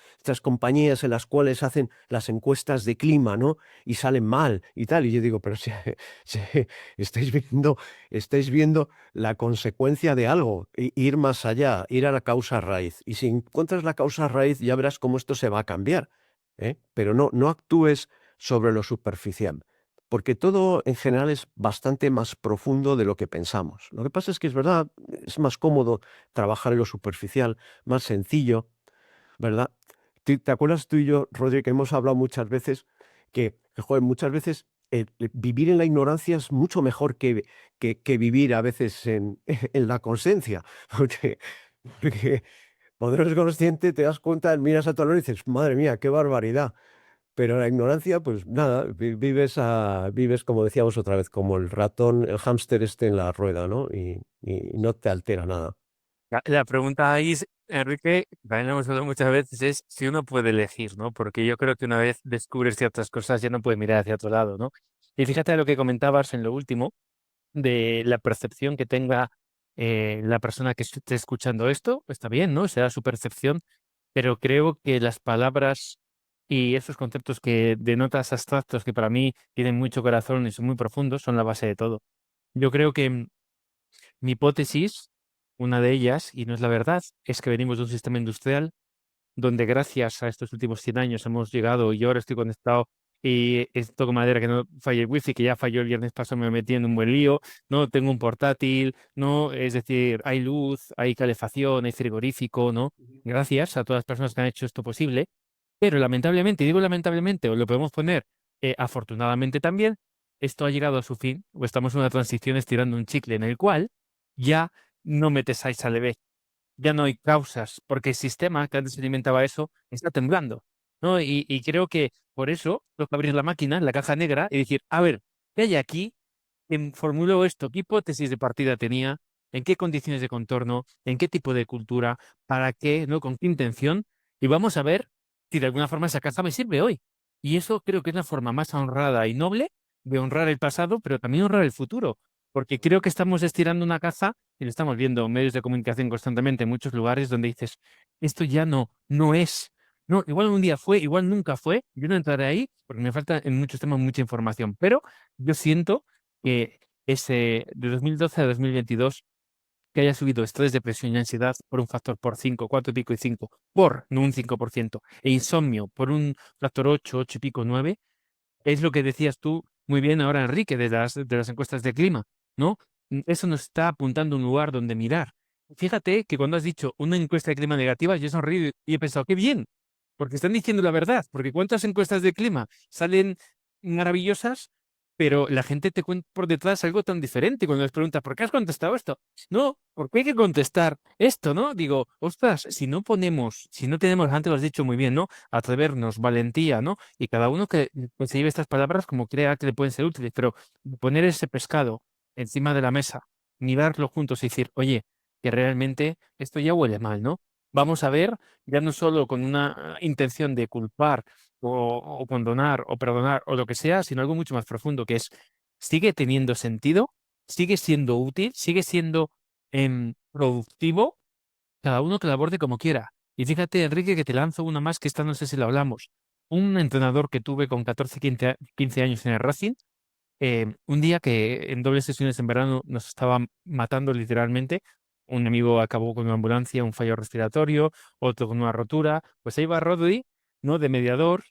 compañías en las cuales hacen las encuestas de clima, ¿no? Y salen mal y tal. Y yo digo, pero si, si estáis viendo la consecuencia de algo, ir más allá, ir a la causa raíz. Y si encuentras la causa raíz, ya verás cómo esto se va a cambiar, ¿eh? Pero no actúes sobre lo superficial. porque todo en general es bastante más profundo de lo que pensamos. Lo que pasa es que es verdad, es más cómodo trabajar en lo superficial, más sencillo, ¿verdad? ¿Te acuerdas tú y yo, Rodri, que hemos hablado muchas veces que, joder, muchas veces vivir en la ignorancia es mucho mejor que vivir a veces en, en la conciencia? Porque cuando eres consciente te das cuenta, miras a tu alrededor y dices, madre mía, qué barbaridad. Pero la ignorancia, pues nada, vives, como decíamos otra vez, como el ratón, el hámster este en la rueda, ¿no? Y no te altera nada. La pregunta ahí, Enrique, también lo hemos hablado muchas veces, es si uno puede elegir, ¿no? Porque yo creo que una vez descubres ciertas cosas ya no puedes mirar hacia otro lado, ¿no? Y fíjate lo que comentabas en lo último, de la percepción que tenga la persona que esté escuchando esto, está bien, ¿no? Será su percepción, pero creo que las palabras y esos conceptos que denotas abstractos que para mí tienen mucho corazón y son muy profundos son la base de todo. Yo creo que mi hipótesis, una de ellas, y no es la verdad, es que venimos de un sistema industrial donde gracias a estos últimos 100 años hemos llegado y ahora estoy conectado y toco madera que no falle el wifi, que ya falló el viernes pasado, me metí en un buen lío, no tengo un portátil, no, es decir, hay luz, hay calefacción, hay frigorífico, ¿no? Gracias a todas las personas que han hecho esto posible, pero lamentablemente, y digo lamentablemente, o lo podemos poner afortunadamente también, esto ha llegado a su fin, o estamos en una transición estirando un chicle en el cual ya no metes a esa ya no hay causas, porque el sistema que antes alimentaba eso está temblando, ¿no? Y creo que por eso toca abrir la máquina, la caja negra, y decir, a ver, ¿qué hay aquí? ¿Quién formuló esto? ¿Qué hipótesis de partida tenía? ¿En qué condiciones de contorno? ¿En qué tipo de cultura? ¿Para qué? ¿No? ¿Con qué intención? Y vamos a ver si de alguna forma esa caja me sirve hoy. Y eso creo que es la forma más honrada y noble de honrar el pasado, pero también honrar el futuro. Porque creo que estamos estirando una caza, y lo estamos viendo en medios de comunicación constantemente en muchos lugares donde dices, esto ya no es. No, igual un día fue, igual nunca fue. Yo no entraré ahí porque me falta en muchos temas mucha información, pero yo siento que ese de 2012 a 2022 que haya subido estrés, depresión y ansiedad por un factor por 5 4 y pico y 5 no un 5%, e insomnio por un factor 8 8 y pico, 9 es lo que decías tú muy bien ahora, Enrique, de las encuestas de clima, ¿no? Eso nos está apuntando a un lugar donde mirar. Fíjate que cuando has dicho una encuesta de clima negativa, yo he sonreído y he pensado, qué bien, porque están diciendo la verdad, porque cuántas encuestas de clima salen maravillosas, pero la gente te cuenta por detrás algo tan diferente cuando les preguntas, ¿por qué has contestado esto? No, ¿por qué hay que contestar esto, no? Digo, ostras, si no tenemos, antes lo has dicho muy bien, ¿no? Atrevernos, valentía, ¿no? Y cada uno que pues, se lleve estas palabras como crea que le pueden ser útiles, pero poner ese pescado encima de la mesa, mirarlo juntos y decir, oye, que realmente esto ya huele mal, ¿no? Vamos a ver, ya no solo con una intención de culpar o condonar o perdonar o lo que sea, sino algo mucho más profundo, que es, ¿sigue teniendo sentido? ¿Sigue siendo útil? ¿Sigue siendo productivo? Cada uno que la aborde como quiera. Y fíjate, Enrique, que te lanzo una más que esta no sé si la hablamos. Un entrenador que tuve con 14 15 años en el Racing, un día que en dobles sesiones en verano nos estaba matando literalmente, un amigo acabó con una ambulancia, un fallo respiratorio, otro con una rotura, pues ahí va Rodri, ¿no? De mediador,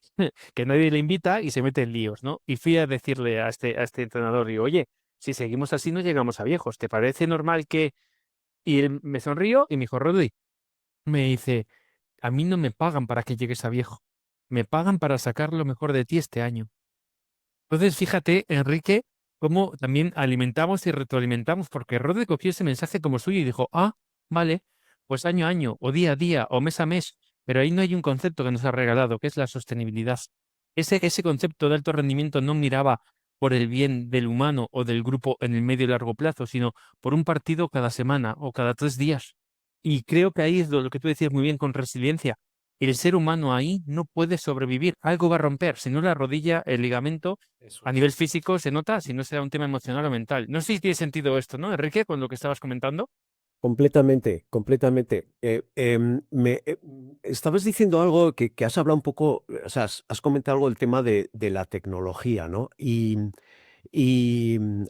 que nadie le invita y se mete en líos, ¿no? Y fui a decirle a este entrenador, digo, oye, si seguimos así no llegamos a viejos, ¿te parece normal que...? Y él me sonrió y me dijo, Rodri, me dice, a mí no me pagan para que llegues a viejo, me pagan para sacar lo mejor de ti este año. Entonces, fíjate, Enrique, cómo también alimentamos y retroalimentamos, porque Rodri cogió ese mensaje como suyo y dijo, ah, vale, pues año a año, o día a día, o mes a mes, pero ahí no hay un concepto que nos ha regalado, que es la sostenibilidad. Ese concepto de alto rendimiento no miraba por el bien del humano o del grupo en el medio y largo plazo, sino por un partido cada semana o cada 3 días. Y creo que ahí es lo que tú decías muy bien con resiliencia. El ser humano ahí no puede sobrevivir, algo va a romper, si no la rodilla, el ligamento Eso a es. nivel físico se nota, si no será un tema emocional o mental. No sé si tiene sentido esto, ¿no, Enrique, con lo que estabas comentando? Completamente, completamente. Estabas diciendo algo que has hablado un poco, o sea, has comentado algo del tema de la tecnología, ¿no? Y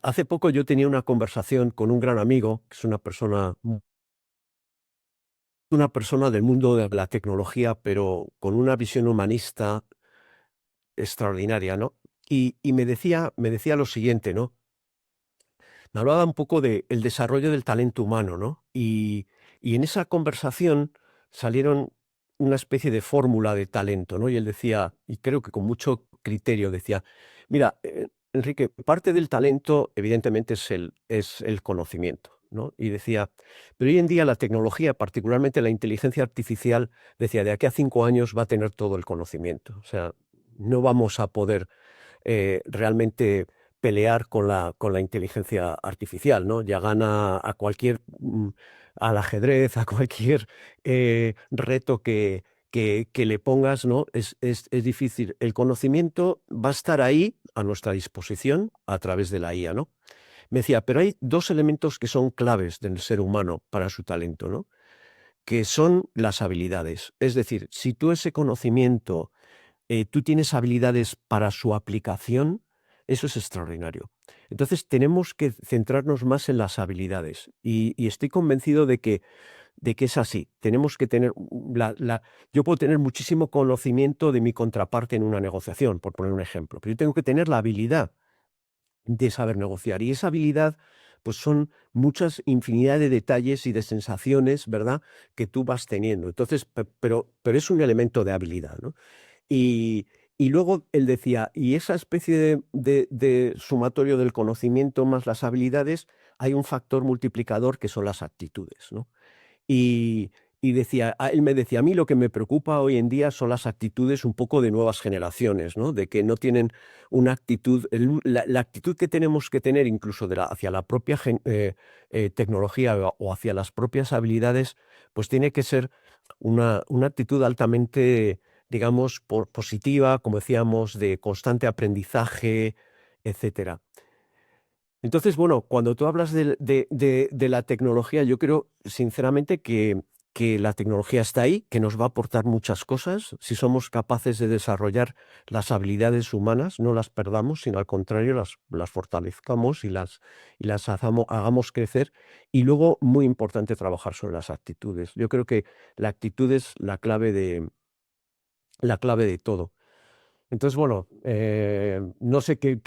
hace poco yo tenía una conversación con un gran amigo, que es una persona del mundo de la tecnología, pero con una visión humanista extraordinaria, ¿no? y me decía lo siguiente, ¿no? Me hablaba un poco del desarrollo del talento humano, ¿no? Y en esa conversación salieron una especie de fórmula de talento, ¿no? Y él decía, y creo que con mucho criterio, decía, mira, Enrique, parte del talento evidentemente es el conocimiento, ¿no? Y decía, pero hoy en día la tecnología, particularmente la inteligencia artificial, decía, de aquí a 5 años va a tener todo el conocimiento. O sea, no vamos a poder realmente pelear con la inteligencia artificial, ¿no? Ya gana a cualquier, al ajedrez, a cualquier reto que le pongas, ¿no? Es difícil. El conocimiento va a estar ahí a nuestra disposición a través de la IA, ¿no? Me decía, pero hay dos elementos que son claves del ser humano para su talento, ¿no? Que son las habilidades. Es decir, si tú ese conocimiento tú tienes habilidades para su aplicación, eso es extraordinario. Entonces tenemos que centrarnos más en las habilidades y estoy convencido de que es así. Tenemos que tener, yo puedo tener muchísimo conocimiento de mi contraparte en una negociación, por poner un ejemplo, pero yo tengo que tener la habilidad de saber negociar y esa habilidad pues son muchas infinidad de detalles y de sensaciones, ¿verdad? Que tú vas teniendo. Entonces, pero es un elemento de habilidad, ¿no? Y, y luego él decía, y esa especie de sumatorio del conocimiento más las habilidades, hay un factor multiplicador que son las actitudes, ¿no? Y, y decía, él me decía, a mí lo que me preocupa hoy en día son las actitudes un poco de nuevas generaciones, ¿no? De que no tienen una actitud, la actitud que tenemos que tener incluso hacia la propia tecnología o hacia las propias habilidades, pues tiene que ser una actitud altamente, digamos, positiva, como decíamos, de constante aprendizaje, etcétera. Entonces, bueno, cuando tú hablas de la tecnología, yo creo sinceramente que la tecnología está ahí, que nos va a aportar muchas cosas. Si somos capaces de desarrollar las habilidades humanas, no las perdamos, sino al contrario, las fortalezcamos y las hagamos crecer. Y luego, muy importante, trabajar sobre las actitudes. Yo creo que la actitud es la clave de todo. Entonces, bueno, no sé qué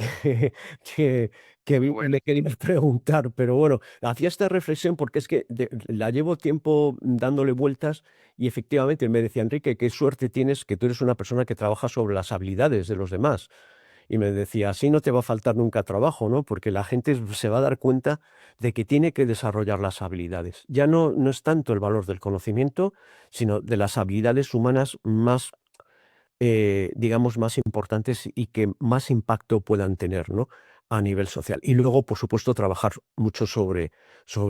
Bueno, me querías preguntar, pero bueno, hacía esta reflexión porque es que la llevo tiempo dándole vueltas y efectivamente me decía, Enrique, qué suerte tienes que tú eres una persona que trabaja sobre las habilidades de los demás. Y me decía, así no te va a faltar nunca trabajo, ¿no? Porque la gente se va a dar cuenta de que tiene que desarrollar las habilidades. Ya no es tanto el valor del conocimiento, sino de las habilidades humanas más digamos, más importantes y que más impacto puedan tener, ¿no? A nivel social. Y luego, por supuesto, trabajar mucho sobre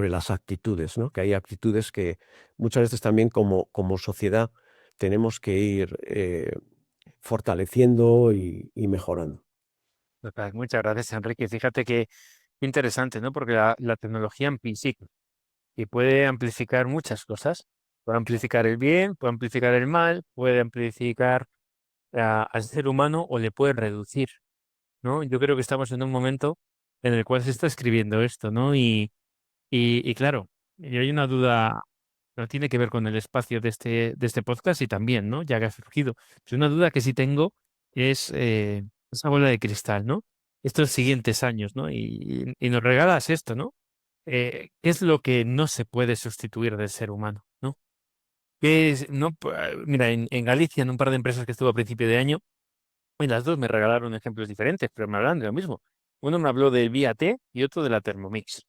las actitudes, ¿no? Que hay actitudes que muchas veces también como sociedad tenemos que ir fortaleciendo y mejorando. total, muchas gracias, Enrique. Fíjate que interesante, ¿no? Porque la tecnología amplifica y puede amplificar muchas cosas. Puede amplificar el bien, puede amplificar el mal, puede amplificar al ser humano o le puede reducir, ¿no? Yo creo que estamos en un momento en el cual se está escribiendo esto, ¿no? Y claro, y hay una duda, no tiene que ver con el espacio de este podcast y también, ¿no? Ya que ha surgido. Es una duda que sí tengo, es esa bola de cristal, ¿no? Estos siguientes años, ¿no? Y nos regalas esto, ¿no? ¿Qué es lo que no se puede sustituir del ser humano, ¿no? No, mira, en Galicia, en un par de empresas que estuve a principio de año, y las dos me regalaron ejemplos diferentes, pero me hablan de lo mismo. Uno me habló del VIA-T y otro de la Thermomix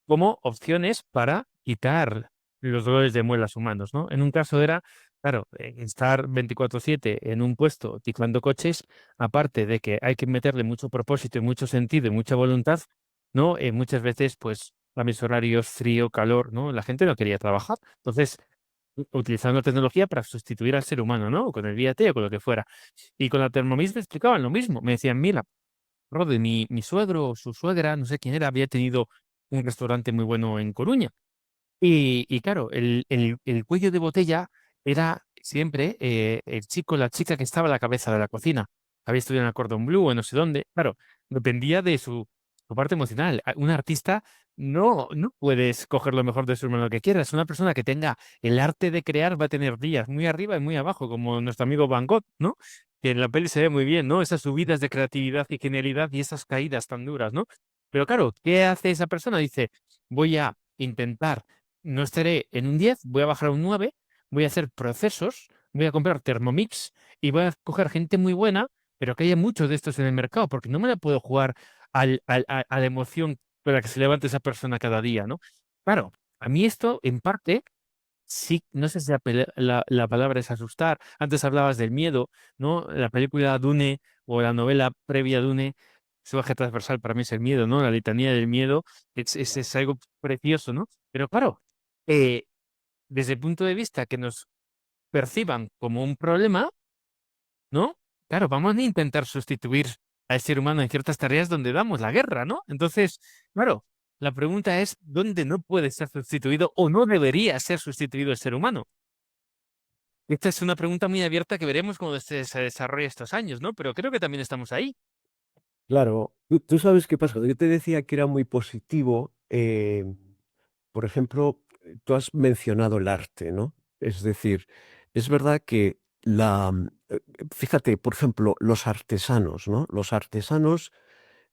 como opciones para quitar los dolores de muelas humanos, ¿no? En un caso era, claro, estar 24/7 en un puesto ciclando coches, aparte de que hay que meterle mucho propósito y mucho sentido y mucha voluntad, ¿no? Muchas veces, pues, a mis horarios, frío, calor, ¿no? La gente no quería trabajar. Entonces, utilizando la tecnología para sustituir al ser humano, ¿no? Con el VIA-T o con lo que fuera. Y con la Thermomix me explicaban lo mismo. Me decían, mira, Rode, mi suegro o su suegra, no sé quién era, había tenido un restaurante muy bueno en Coruña. Y claro, el cuello de botella era siempre el chico, la chica que estaba a la cabeza de la cocina. Había estudiado en el Cordon Bleu o no sé dónde. Claro, dependía de su parte emocional. Un artista no puedes coger lo mejor de su hermano que quieras. Una persona que tenga el arte de crear va a tener días muy arriba y muy abajo, como nuestro amigo Van Gogh, ¿no? Que en la peli se ve muy bien, ¿no? Esas subidas de creatividad y genialidad y esas caídas tan duras, ¿no? Pero claro, ¿qué hace esa persona? Dice, voy a intentar, no estaré en un 10, voy a bajar a un 9, voy a hacer procesos, voy a comprar Thermomix y voy a coger gente muy buena, pero que haya muchos de estos en el mercado, porque no me la puedo jugar a la emoción para que se levante esa persona cada día, ¿no? Claro, a mí esto, en parte, sí, no sé si la palabra es asustar. Antes hablabas del miedo, ¿no? La película Dune o la novela previa a Dune, su eje transversal para mí es el miedo, ¿no? La litanía del miedo es algo precioso, ¿no? Pero claro, eh, desde el punto de vista que nos perciban como un problema, ¿no? Claro, vamos a intentar sustituir al ser humano en ciertas tareas donde damos la guerra, ¿no? Entonces, claro, la pregunta es, ¿dónde no puede ser sustituido o no debería ser sustituido el ser humano? Esta es una pregunta muy abierta que veremos cuando se desarrolle estos años, ¿no? Pero creo que también estamos ahí. Claro, tú sabes qué pasa. Yo te decía que era muy positivo. Por ejemplo, tú has mencionado el arte, ¿no? Es decir, es verdad que fíjate, por ejemplo, los artesanos, ¿no? Los artesanos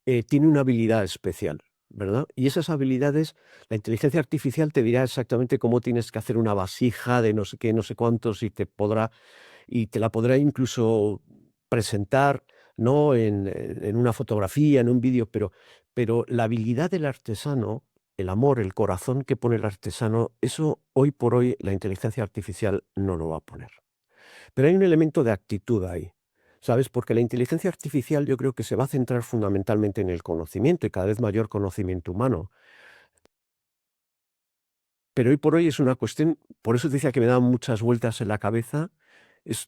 tienen una habilidad especial, ¿verdad? Y esas habilidades, la inteligencia artificial te dirá exactamente cómo tienes que hacer una vasija de no sé qué, no sé cuántos, y te la podrá incluso presentar, ¿no? En una fotografía, en un vídeo, pero la habilidad del artesano, el amor, el corazón que pone el artesano, eso hoy por hoy la inteligencia artificial no lo va a poner. Pero hay un elemento de actitud ahí, ¿sabes? Porque la inteligencia artificial yo creo que se va a centrar fundamentalmente en el conocimiento y cada vez mayor conocimiento humano. Pero hoy por hoy es una cuestión, por eso te decía que me daban muchas vueltas en la cabeza,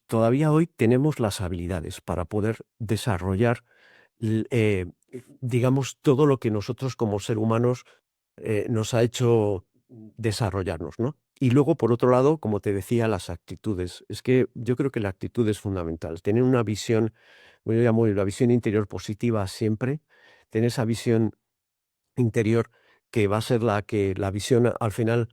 todavía hoy tenemos las habilidades para poder desarrollar, digamos, todo lo que nosotros como ser humanos nos ha hecho desarrollarnos, ¿no? Y luego, por otro lado, como te decía, las actitudes. Es que yo creo que la actitud es fundamental. Tener una visión, yo llamo la visión interior positiva siempre, tener esa visión interior que va a ser la que la visión al final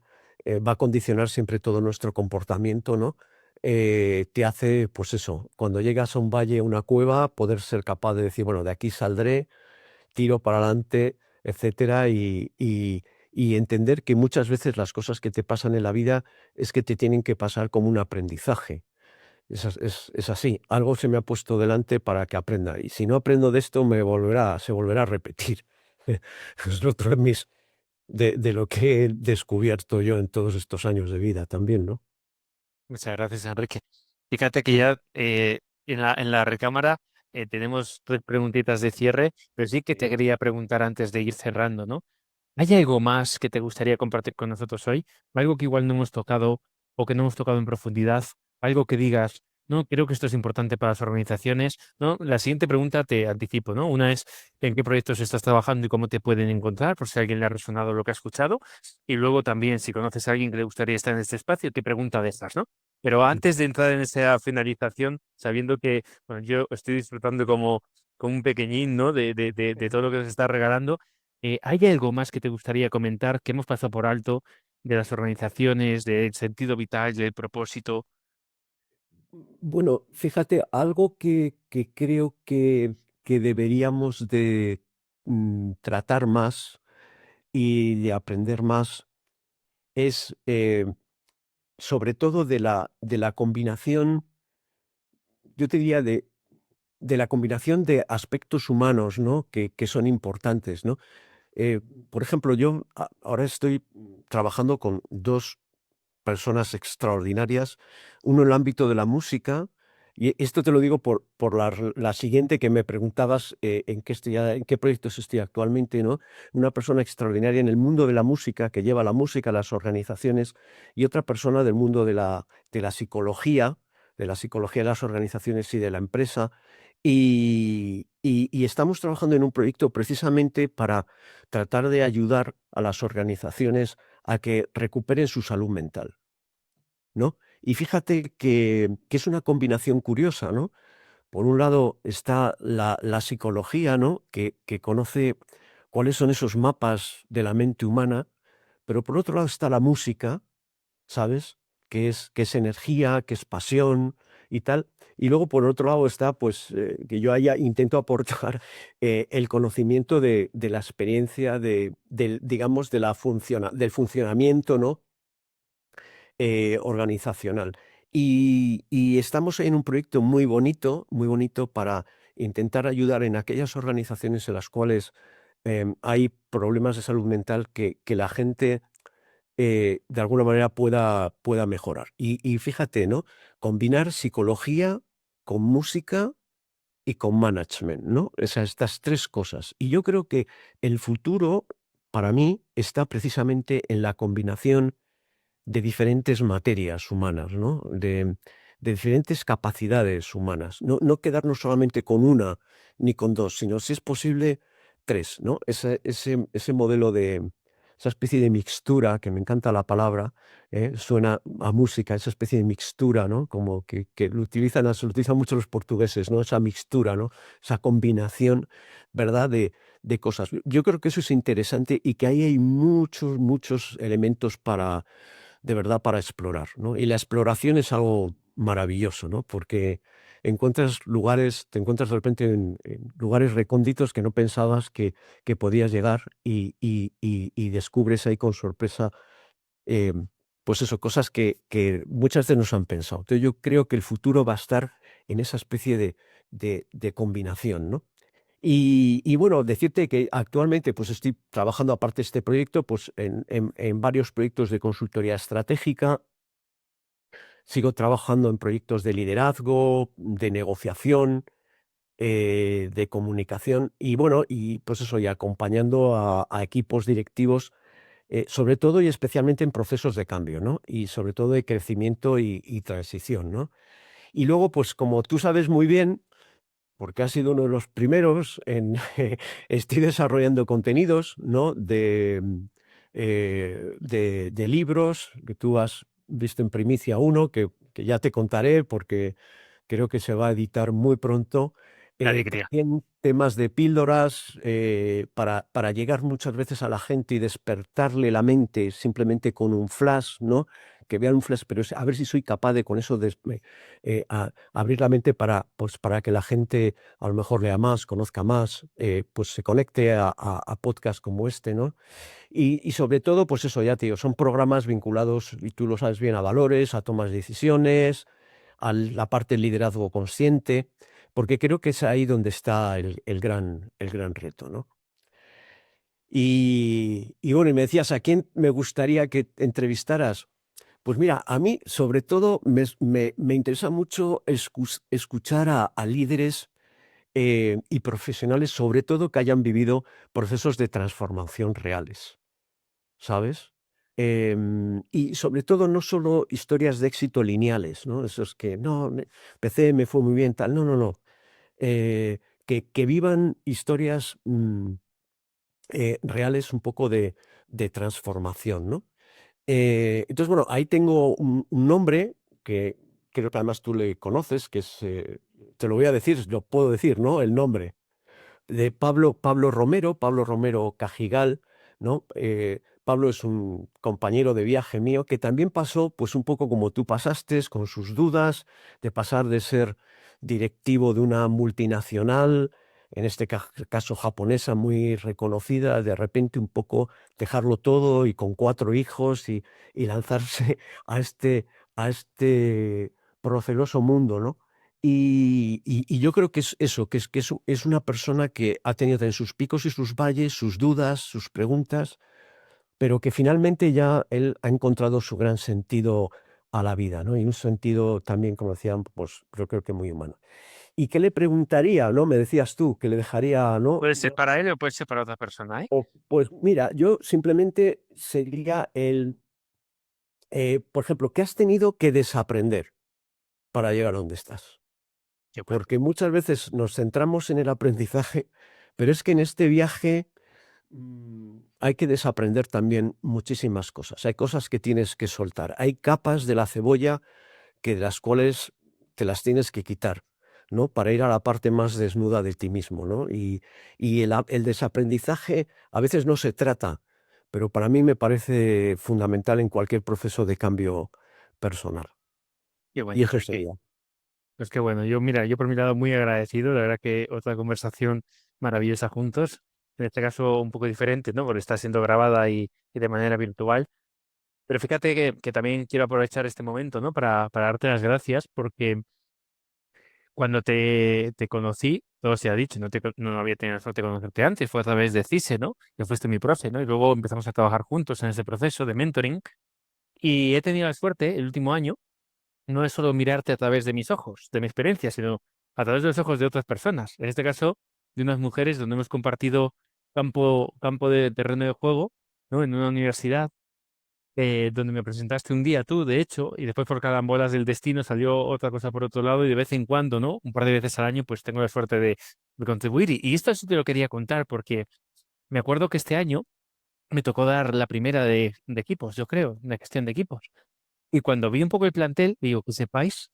va a condicionar siempre todo nuestro comportamiento, ¿no? Te hace, pues eso, cuando llegas a un valle, a una cueva, poder ser capaz de decir, bueno, de aquí saldré, tiro para adelante, etcétera, y entender que muchas veces las cosas que te pasan en la vida es que te tienen que pasar como un aprendizaje. Es así, algo se me ha puesto delante para que aprenda, y si no aprendo de esto se volverá a repetir. Es otro de lo que he descubierto yo en todos estos años de vida también, ¿no? Muchas gracias, Enrique. Fíjate que ya en la recámara tenemos tres preguntitas de cierre, pero sí que te Sí. quería preguntar antes de ir cerrando, ¿no? ¿Hay algo más que te gustaría compartir con nosotros hoy? Algo que igual no hemos tocado o que no hemos tocado en profundidad, algo que digas, no, creo que esto es importante para las organizaciones, ¿no? La siguiente pregunta te anticipo, ¿no? Una es, ¿en qué proyectos estás trabajando y cómo te pueden encontrar? Por si a alguien le ha resonado lo que ha escuchado. Y luego también, si conoces a alguien que le gustaría estar en este espacio, ¿qué pregunta de estas, no? Pero antes de entrar en esa finalización, sabiendo que, bueno, yo estoy disfrutando como un pequeñín, ¿no? De todo lo que nos está regalando. ¿Hay algo más que te gustaría comentar que hemos pasado por alto de las organizaciones, del sentido vital, del propósito? Bueno, fíjate, algo que creo que deberíamos de tratar más y de aprender más es sobre todo de la combinación, yo te diría de la combinación de aspectos humanos, ¿no? Que son importantes, ¿no? Eh, por ejemplo, yo ahora estoy trabajando con dos personas extraordinarias, uno en el ámbito de la música, y esto te lo digo por la siguiente que me preguntabas, en qué proyectos estoy actualmente, ¿no? Una persona extraordinaria en el mundo de la música, que lleva la música a las organizaciones, y otra persona del mundo de la psicología, de la psicología de las organizaciones y de la empresa, y estamos trabajando en un proyecto precisamente para tratar de ayudar a las organizaciones a que recuperen su salud mental, ¿no? Y fíjate que es una combinación curiosa, ¿no? Por un lado está la psicología, ¿no? Que conoce cuáles son esos mapas de la mente humana, pero por otro lado está la música, ¿sabes? Que es energía, que es pasión y tal. Y luego por otro lado está, pues, que yo haya intento aportar el conocimiento de la experiencia digamos, del funcionamiento, ¿no? Organizacional. Y estamos en un proyecto muy bonito para intentar ayudar en aquellas organizaciones en las cuales hay problemas de salud mental que la gente de alguna manera pueda mejorar. Y fíjate, ¿no? Combinar psicología con música y con management, ¿no? Estas tres cosas. Y yo creo que el futuro, para mí, está precisamente en la combinación de diferentes materias humanas, ¿no? De diferentes capacidades humanas. No quedarnos solamente con una ni con dos, sino, si es posible, tres, ¿no? Ese modelo esa especie de mixtura, que me encanta la palabra, suena a música, esa especie de mixtura, ¿no? Como que lo utilizan mucho los portugueses, ¿no? Esa mixtura, ¿no? Esa combinación, ¿verdad? De cosas. Yo creo que eso es interesante y que ahí hay muchos, muchos elementos de verdad para explorar, ¿no? Y la exploración es algo maravilloso, ¿no? Porque te encuentras de repente en lugares recónditos que no pensabas que podías llegar y descubres ahí con sorpresa, eh, pues eso, cosas que muchas veces no se han pensado. Entonces yo creo que el futuro va a estar en esa especie de combinación, ¿no? Y bueno, decirte que actualmente pues estoy trabajando, aparte de este proyecto, pues en varios proyectos de consultoría estratégica. Sigo trabajando en proyectos de liderazgo, de negociación, de comunicación y bueno, y pues eso, y acompañando a equipos directivos, sobre todo y especialmente en procesos de cambio, ¿no? Y sobre todo de crecimiento y transición, ¿no? Y luego, pues como tú sabes muy bien, porque has sido uno de los primeros estoy desarrollando contenidos, ¿no? De libros, que tú has visto en primicia uno, que ya te contaré porque creo que se va a editar muy pronto. Qué alegría. También temas de píldoras, para llegar muchas veces a la gente y despertarle la mente simplemente con un flash, ¿no? Que vean un flash, pero a ver si soy capaz de con eso abrir la mente pues, para que la gente a lo mejor lea más, conozca más, pues se conecte a podcasts como este, ¿no? Y sobre todo, pues eso, ya te digo, son programas vinculados, y tú lo sabes bien, a valores, a tomas de decisiones, a la parte del liderazgo consciente, porque creo que es ahí donde está el gran reto, ¿no? Y bueno, y me decías, ¿a quién me gustaría que entrevistaras? Pues mira, a mí sobre todo me interesa mucho escuchar a líderes y profesionales, sobre todo que hayan vivido procesos de transformación reales, ¿sabes? Y sobre todo no solo historias de éxito lineales, ¿no? Esos que, no, empecé, me fue muy bien, tal. No, no, no. Que vivan historias reales un poco de transformación, ¿no? Entonces, bueno, ahí tengo un nombre que creo que además tú le conoces, que es, te lo voy a decir, lo puedo decir, ¿no? El nombre de Pablo Romero Cajigal, ¿no? Pablo es un compañero de viaje mío que también pasó, pues un poco como tú pasaste, con sus dudas, de pasar de ser directivo de una multinacional, en este caso japonesa, muy reconocida, de repente un poco dejarlo todo y con 4 hijos y lanzarse a este proceloso mundo, ¿no? Y yo creo que es eso, que es una persona que ha tenido también sus picos y sus valles, sus dudas, sus preguntas, pero que finalmente ya él ha encontrado su gran sentido a la vida, ¿no? Y un sentido también, como decían, pues yo creo que muy humano. ¿Y qué le preguntaría, no? Me decías tú, que le dejaría, ¿no? Puede ser para él o puede ser para otra persona, ¿eh? Pues mira, yo simplemente sería por ejemplo, ¿qué has tenido que desaprender para llegar a donde estás? Qué bueno. Porque muchas veces nos centramos en el aprendizaje, pero es que en este viaje hay que desaprender también muchísimas cosas. Hay cosas que tienes que soltar. Hay capas de la cebolla que de las cuales te las tienes que quitar. ¿no? Para ir a la parte más desnuda de ti mismo, ¿no? Y el desaprendizaje a veces no se trata, pero para mí me parece fundamental en cualquier proceso de cambio personal. Qué Y bueno, eso Enrique. sería. Pues qué bueno. Yo, mira, yo por mi lado muy agradecido. La verdad que otra conversación maravillosa juntos. En este caso un poco diferente, ¿no? Porque está siendo grabada y de manera virtual. Pero fíjate que también quiero aprovechar este momento, ¿no? Para darte las gracias porque cuando te conocí, todo se ha dicho, no había tenido la suerte de conocerte antes, fue a través de CISE, ¿no? Que fuiste mi profe, ¿no? Y luego empezamos a trabajar juntos en ese proceso de mentoring. Y he tenido la suerte el último año, no es solo mirarte a través de mis ojos, de mi experiencia, sino a través de los ojos de otras personas. En este caso, de unas mujeres donde hemos compartido campo de terreno de juego, ¿no? En una universidad donde me presentaste un día tú, de hecho, y después por carambolas del destino salió otra cosa por otro lado y de vez en cuando, ¿no? Un par de veces al año, pues tengo la suerte de contribuir. Y esto sí te lo quería contar porque me acuerdo que este año me tocó dar la primera de equipos, yo creo, de gestión de equipos. Y cuando vi un poco el plantel, digo, que sepáis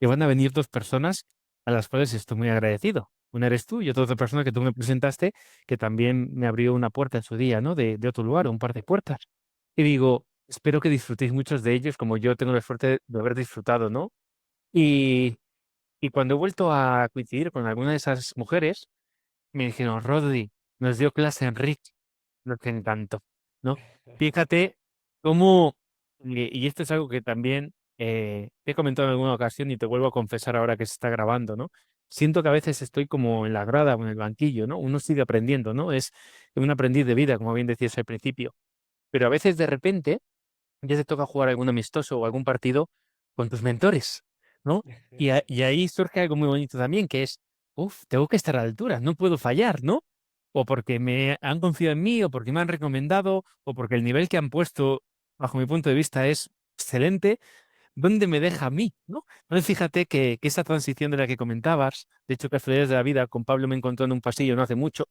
que van a venir dos personas a las cuales estoy muy agradecido. Una eres tú y otra persona que tú me presentaste, que también me abrió una puerta en su día, ¿no? De otro lugar, un par de puertas. Y digo, espero que disfrutéis muchos de ellos como yo tengo la suerte de haber disfrutado, ¿no? Y, y cuando he vuelto a coincidir con alguna de esas mujeres, me dijeron, Rodri, nos dio clase Enrique, nos encantó, ¿no? Fíjate cómo, y esto es algo que también te he comentado en alguna ocasión y te vuelvo a confesar ahora que se está grabando, ¿no? Siento que a veces estoy como en la grada o en el banquillo, ¿no? Uno sigue aprendiendo, ¿no? Es un aprendiz de vida, como bien decías al principio, pero a veces de repente ya te toca jugar algún amistoso o algún partido con tus mentores, ¿no? Y ahí surge algo muy bonito también, que es, uff, tengo que estar a la altura, no puedo fallar, ¿no? O porque me han confiado en mí, o porque me han recomendado, o porque el nivel que han puesto, bajo mi punto de vista, es excelente. ¿Dónde me deja a mí, no? Entonces, fíjate que esa transición de la que comentabas, de hecho, casualidades de la vida, con Pablo me encontró en un pasillo no hace mucho,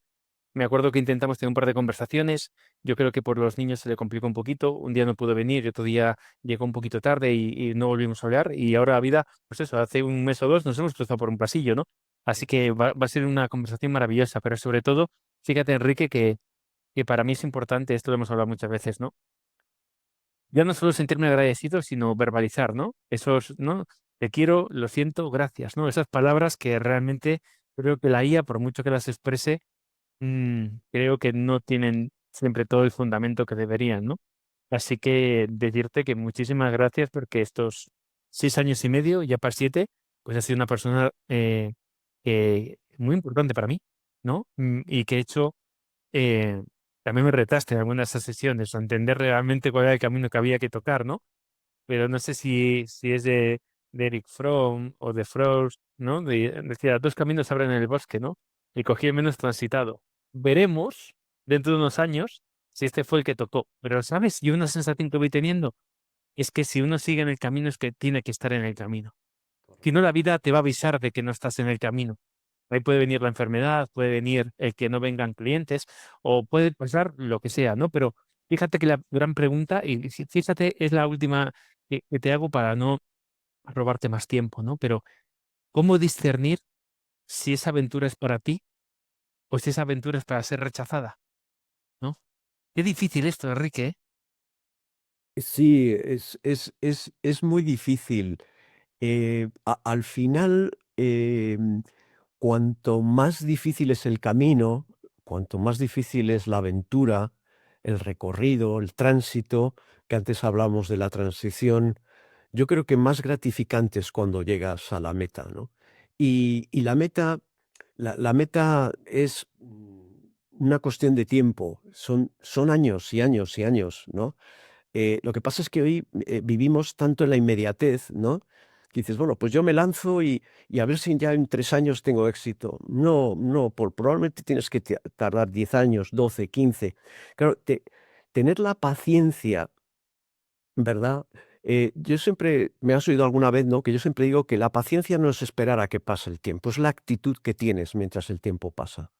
me acuerdo que intentamos tener un par de conversaciones. Yo creo que por los niños se le complicó un poquito. Un día no pudo venir y otro día llegó un poquito tarde y no volvimos a hablar. Y ahora la vida, pues eso, hace un mes o dos nos hemos cruzado por un pasillo, ¿no? Así que va a ser una conversación maravillosa, pero sobre todo, fíjate, Enrique, que para mí es importante, esto lo hemos hablado muchas veces, ¿no? Ya no solo sentirme agradecido, sino verbalizar, ¿no? Esos, ¿no? Te quiero, lo siento, gracias, ¿no? Esas palabras que realmente creo que la IA, por mucho que las exprese, creo que no tienen siempre todo el fundamento que deberían, ¿no? Así que decirte que muchísimas gracias porque estos 6 años y medio, ya para 7, pues has sido una persona muy importante para mí, ¿no? Y que he hecho, eh, también me retaste en algunas de esas sesiones a entender realmente cuál era el camino que había que tocar, ¿no? Pero no sé si es de Eric Fromm o de Frost, ¿no? Decía, dos caminos se abren en el bosque, ¿no? Y cogí el menos transitado. Veremos dentro de unos años si este fue el que tocó. Pero, ¿sabes? Y una sensación que voy teniendo es que si uno sigue en el camino es que tiene que estar en el camino. Si no, la vida te va a avisar de que no estás en el camino. Ahí puede venir la enfermedad, puede venir el que no vengan clientes o puede pasar lo que sea, ¿no? Pero fíjate que la gran pregunta, y fíjate, es la última que te hago para no robarte más tiempo, ¿no? Pero ¿cómo discernir si esa aventura es para ti o si esa aventura es para ser rechazada, ¿no? Qué difícil esto, Enrique, ¿eh? Sí, es muy difícil. Al final, cuanto más difícil es el camino, cuanto más difícil es la aventura, el recorrido, el tránsito, que antes hablamos de la transición, yo creo que más gratificante es cuando llegas a la meta, ¿no? Y la meta es una cuestión de tiempo, son años y años y años, ¿no? Lo que pasa es que hoy, vivimos tanto en la inmediatez, ¿no? Que dices: "Bueno, pues yo me lanzo y a ver si ya en 3 años tengo éxito". No, no, probablemente tienes que tardar 10 años, 12, 15. Claro, tener la paciencia, ¿verdad? Yo siempre me has oído alguna vez, ¿no? Que yo siempre digo que la paciencia no es esperar a que pase el tiempo, es la actitud que tienes mientras el tiempo pasa.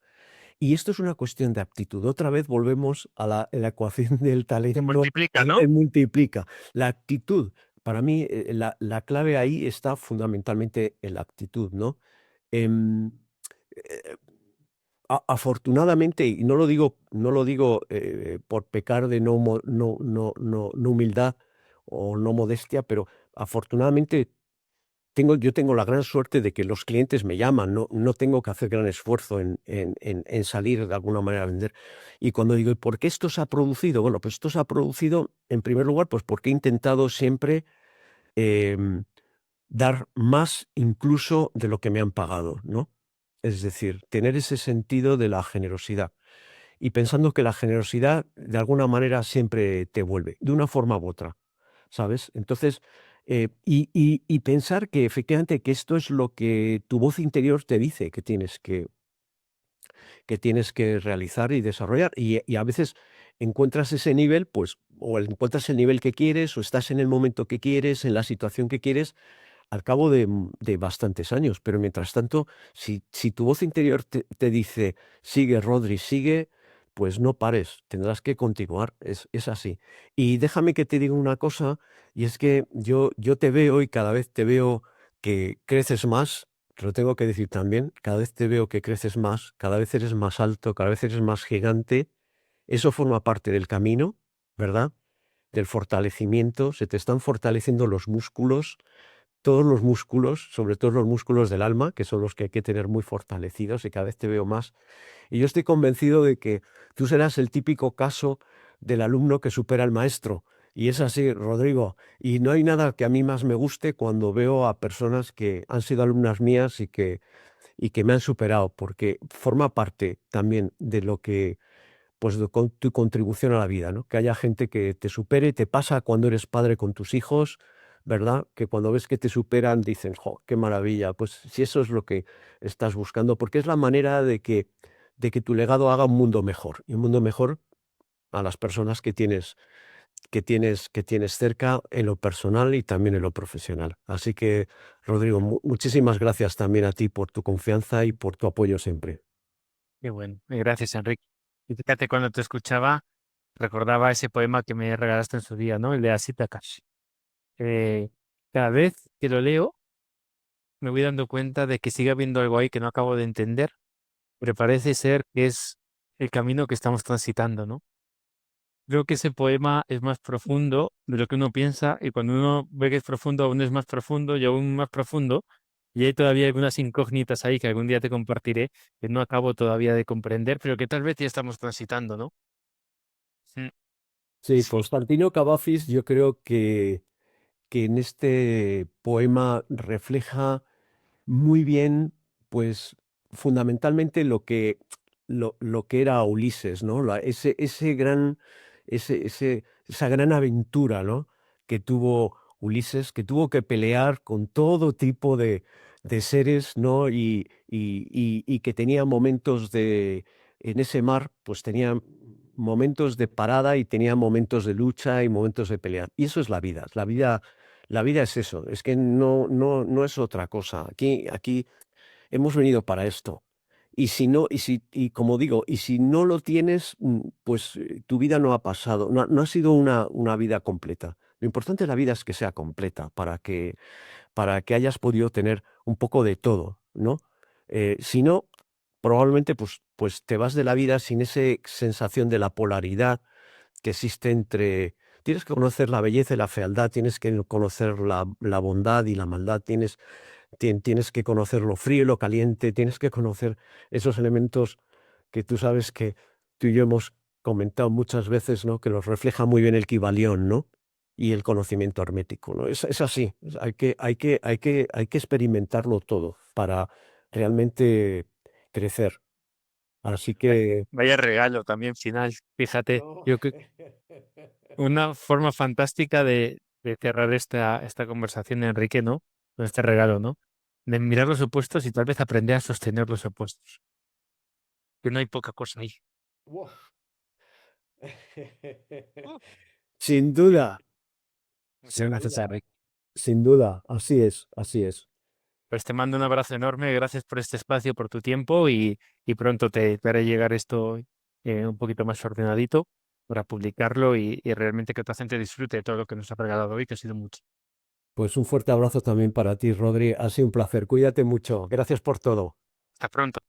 Y esto es una cuestión de aptitud. Otra vez volvemos a la ecuación del Se talento, multiplica, ¿no? multiplica. La actitud, para mí, la clave ahí está fundamentalmente en la actitud, ¿no? Em, eh, afortunadamente, y no lo digo por pecar de no humildad o no modestia, pero afortunadamente yo tengo la gran suerte de que los clientes me llaman, no tengo que hacer gran esfuerzo en salir de alguna manera a vender. Y cuando digo: "¿Y por qué esto se ha producido?". Bueno, pues esto se ha producido, en primer lugar, pues porque he intentado siempre, em, dar más incluso de lo que me han pagado, ¿no? Es decir, tener ese sentido de la generosidad y pensando que la generosidad de alguna manera siempre te vuelve, de una forma u otra, ¿sabes? Entonces, y pensar que efectivamente que esto es lo que tu voz interior te dice que tienes que realizar y desarrollar. Y a veces encuentras ese nivel, pues, o encuentras el nivel que quieres, o estás en el momento que quieres, en la situación que quieres, al cabo de bastantes años. Pero mientras tanto, si tu voz interior te dice: "Sigue, Rodri, sigue", pues no pares, tendrás que continuar, es así. Y déjame que te diga una cosa, y es que yo te veo y cada vez te veo que creces más, te lo tengo que decir también, cada vez te veo que creces más, cada vez eres más alto, cada vez eres más gigante. Eso forma parte del camino, ¿verdad? Del fortalecimiento, se te están fortaleciendo los músculos, todos los músculos, sobre todo los músculos del alma, que son los que hay que tener muy fortalecidos y cada vez te veo más. Y yo estoy convencido de que tú serás el típico caso del alumno que supera al maestro. Y es así, Rodrigo. Y no hay nada que a mí más me guste cuando veo a personas que han sido alumnas mías y que me han superado, porque forma parte también de lo que pues con tu contribución a la vida, ¿no? Que haya gente que te supere, te pasa cuando eres padre con tus hijos, ¿verdad? Que cuando ves que te superan dicen: "Jo, qué maravilla". Pues si eso es lo que estás buscando, porque es la manera de que tu legado haga un mundo mejor, y un mundo mejor a las personas que tienes cerca en lo personal y también en lo profesional. Así que, Rodrigo, muchísimas gracias también a ti por tu confianza y por tu apoyo siempre. Qué bueno. Gracias, Enrique. Y fíjate, cuando te escuchaba, recordaba ese poema que me regalaste en su día, ¿no? El de Asita Akash. Eh, Cada vez que lo leo, me voy dando cuenta de que sigue habiendo algo ahí que no acabo de entender, pero parece ser que es el camino que estamos transitando, ¿no? Creo que ese poema es más profundo de lo que uno piensa, y cuando uno ve que es profundo, aún es más profundo y aún más profundo, y hay todavía algunas incógnitas ahí que algún día te compartiré, que no acabo todavía de comprender, pero que tal vez ya estamos transitando, ¿no? Mm. Sí, Sí. Constantino Cavafis, yo creo que en este poema refleja muy bien, pues, fundamentalmente lo que era Ulises, ¿no? Esa gran aventura, ¿no? Que tuvo Ulises, que tuvo que pelear con todo tipo de seres, ¿no? Y que tenía momentos en ese mar, pues tenía momentos de parada y tenía momentos de lucha y momentos de pelea. Y eso es la vida. La vida es eso, es que no es otra cosa. Aquí hemos venido para esto. Y si no, y como digo, y si no lo tienes, pues tu vida no ha pasado, no ha sido una vida completa. Lo importante de la vida es que sea completa, para que hayas podido tener un poco de todo, ¿no? Si no, probablemente pues te vas de la vida sin esa sensación de la polaridad que existe entre. Tienes que conocer la belleza y la fealdad, tienes que conocer la bondad y la maldad, tienes que conocer lo frío y lo caliente, tienes que conocer esos elementos que tú sabes que tú y yo hemos comentado muchas veces, ¿no? Que los refleja muy bien el Kybalión, ¿no? Y el conocimiento hermético, ¿no? Es así, hay que experimentarlo todo para realmente crecer. Así que. Vaya regalo también final. Fíjate, No. yo creo que una forma fantástica de cerrar esta conversación, Enrique, ¿no? Con este regalo, ¿no? De mirar los opuestos y tal vez aprender a sostener los opuestos. Que no hay poca cosa ahí. Buah. Mm. Sin duda, Muchas sin gracias, duda, Enrique. sin duda, así es, así es. Pues te mando un abrazo enorme, gracias por este espacio, por tu tiempo, y pronto te haré llegar esto un poquito más ordenadito para publicarlo y realmente que toda gente disfrute de todo lo que nos ha regalado hoy, que ha sido mucho. Pues un fuerte abrazo también para ti, Rodri. Ha sido un placer. Cuídate mucho. Gracias por todo. Hasta pronto.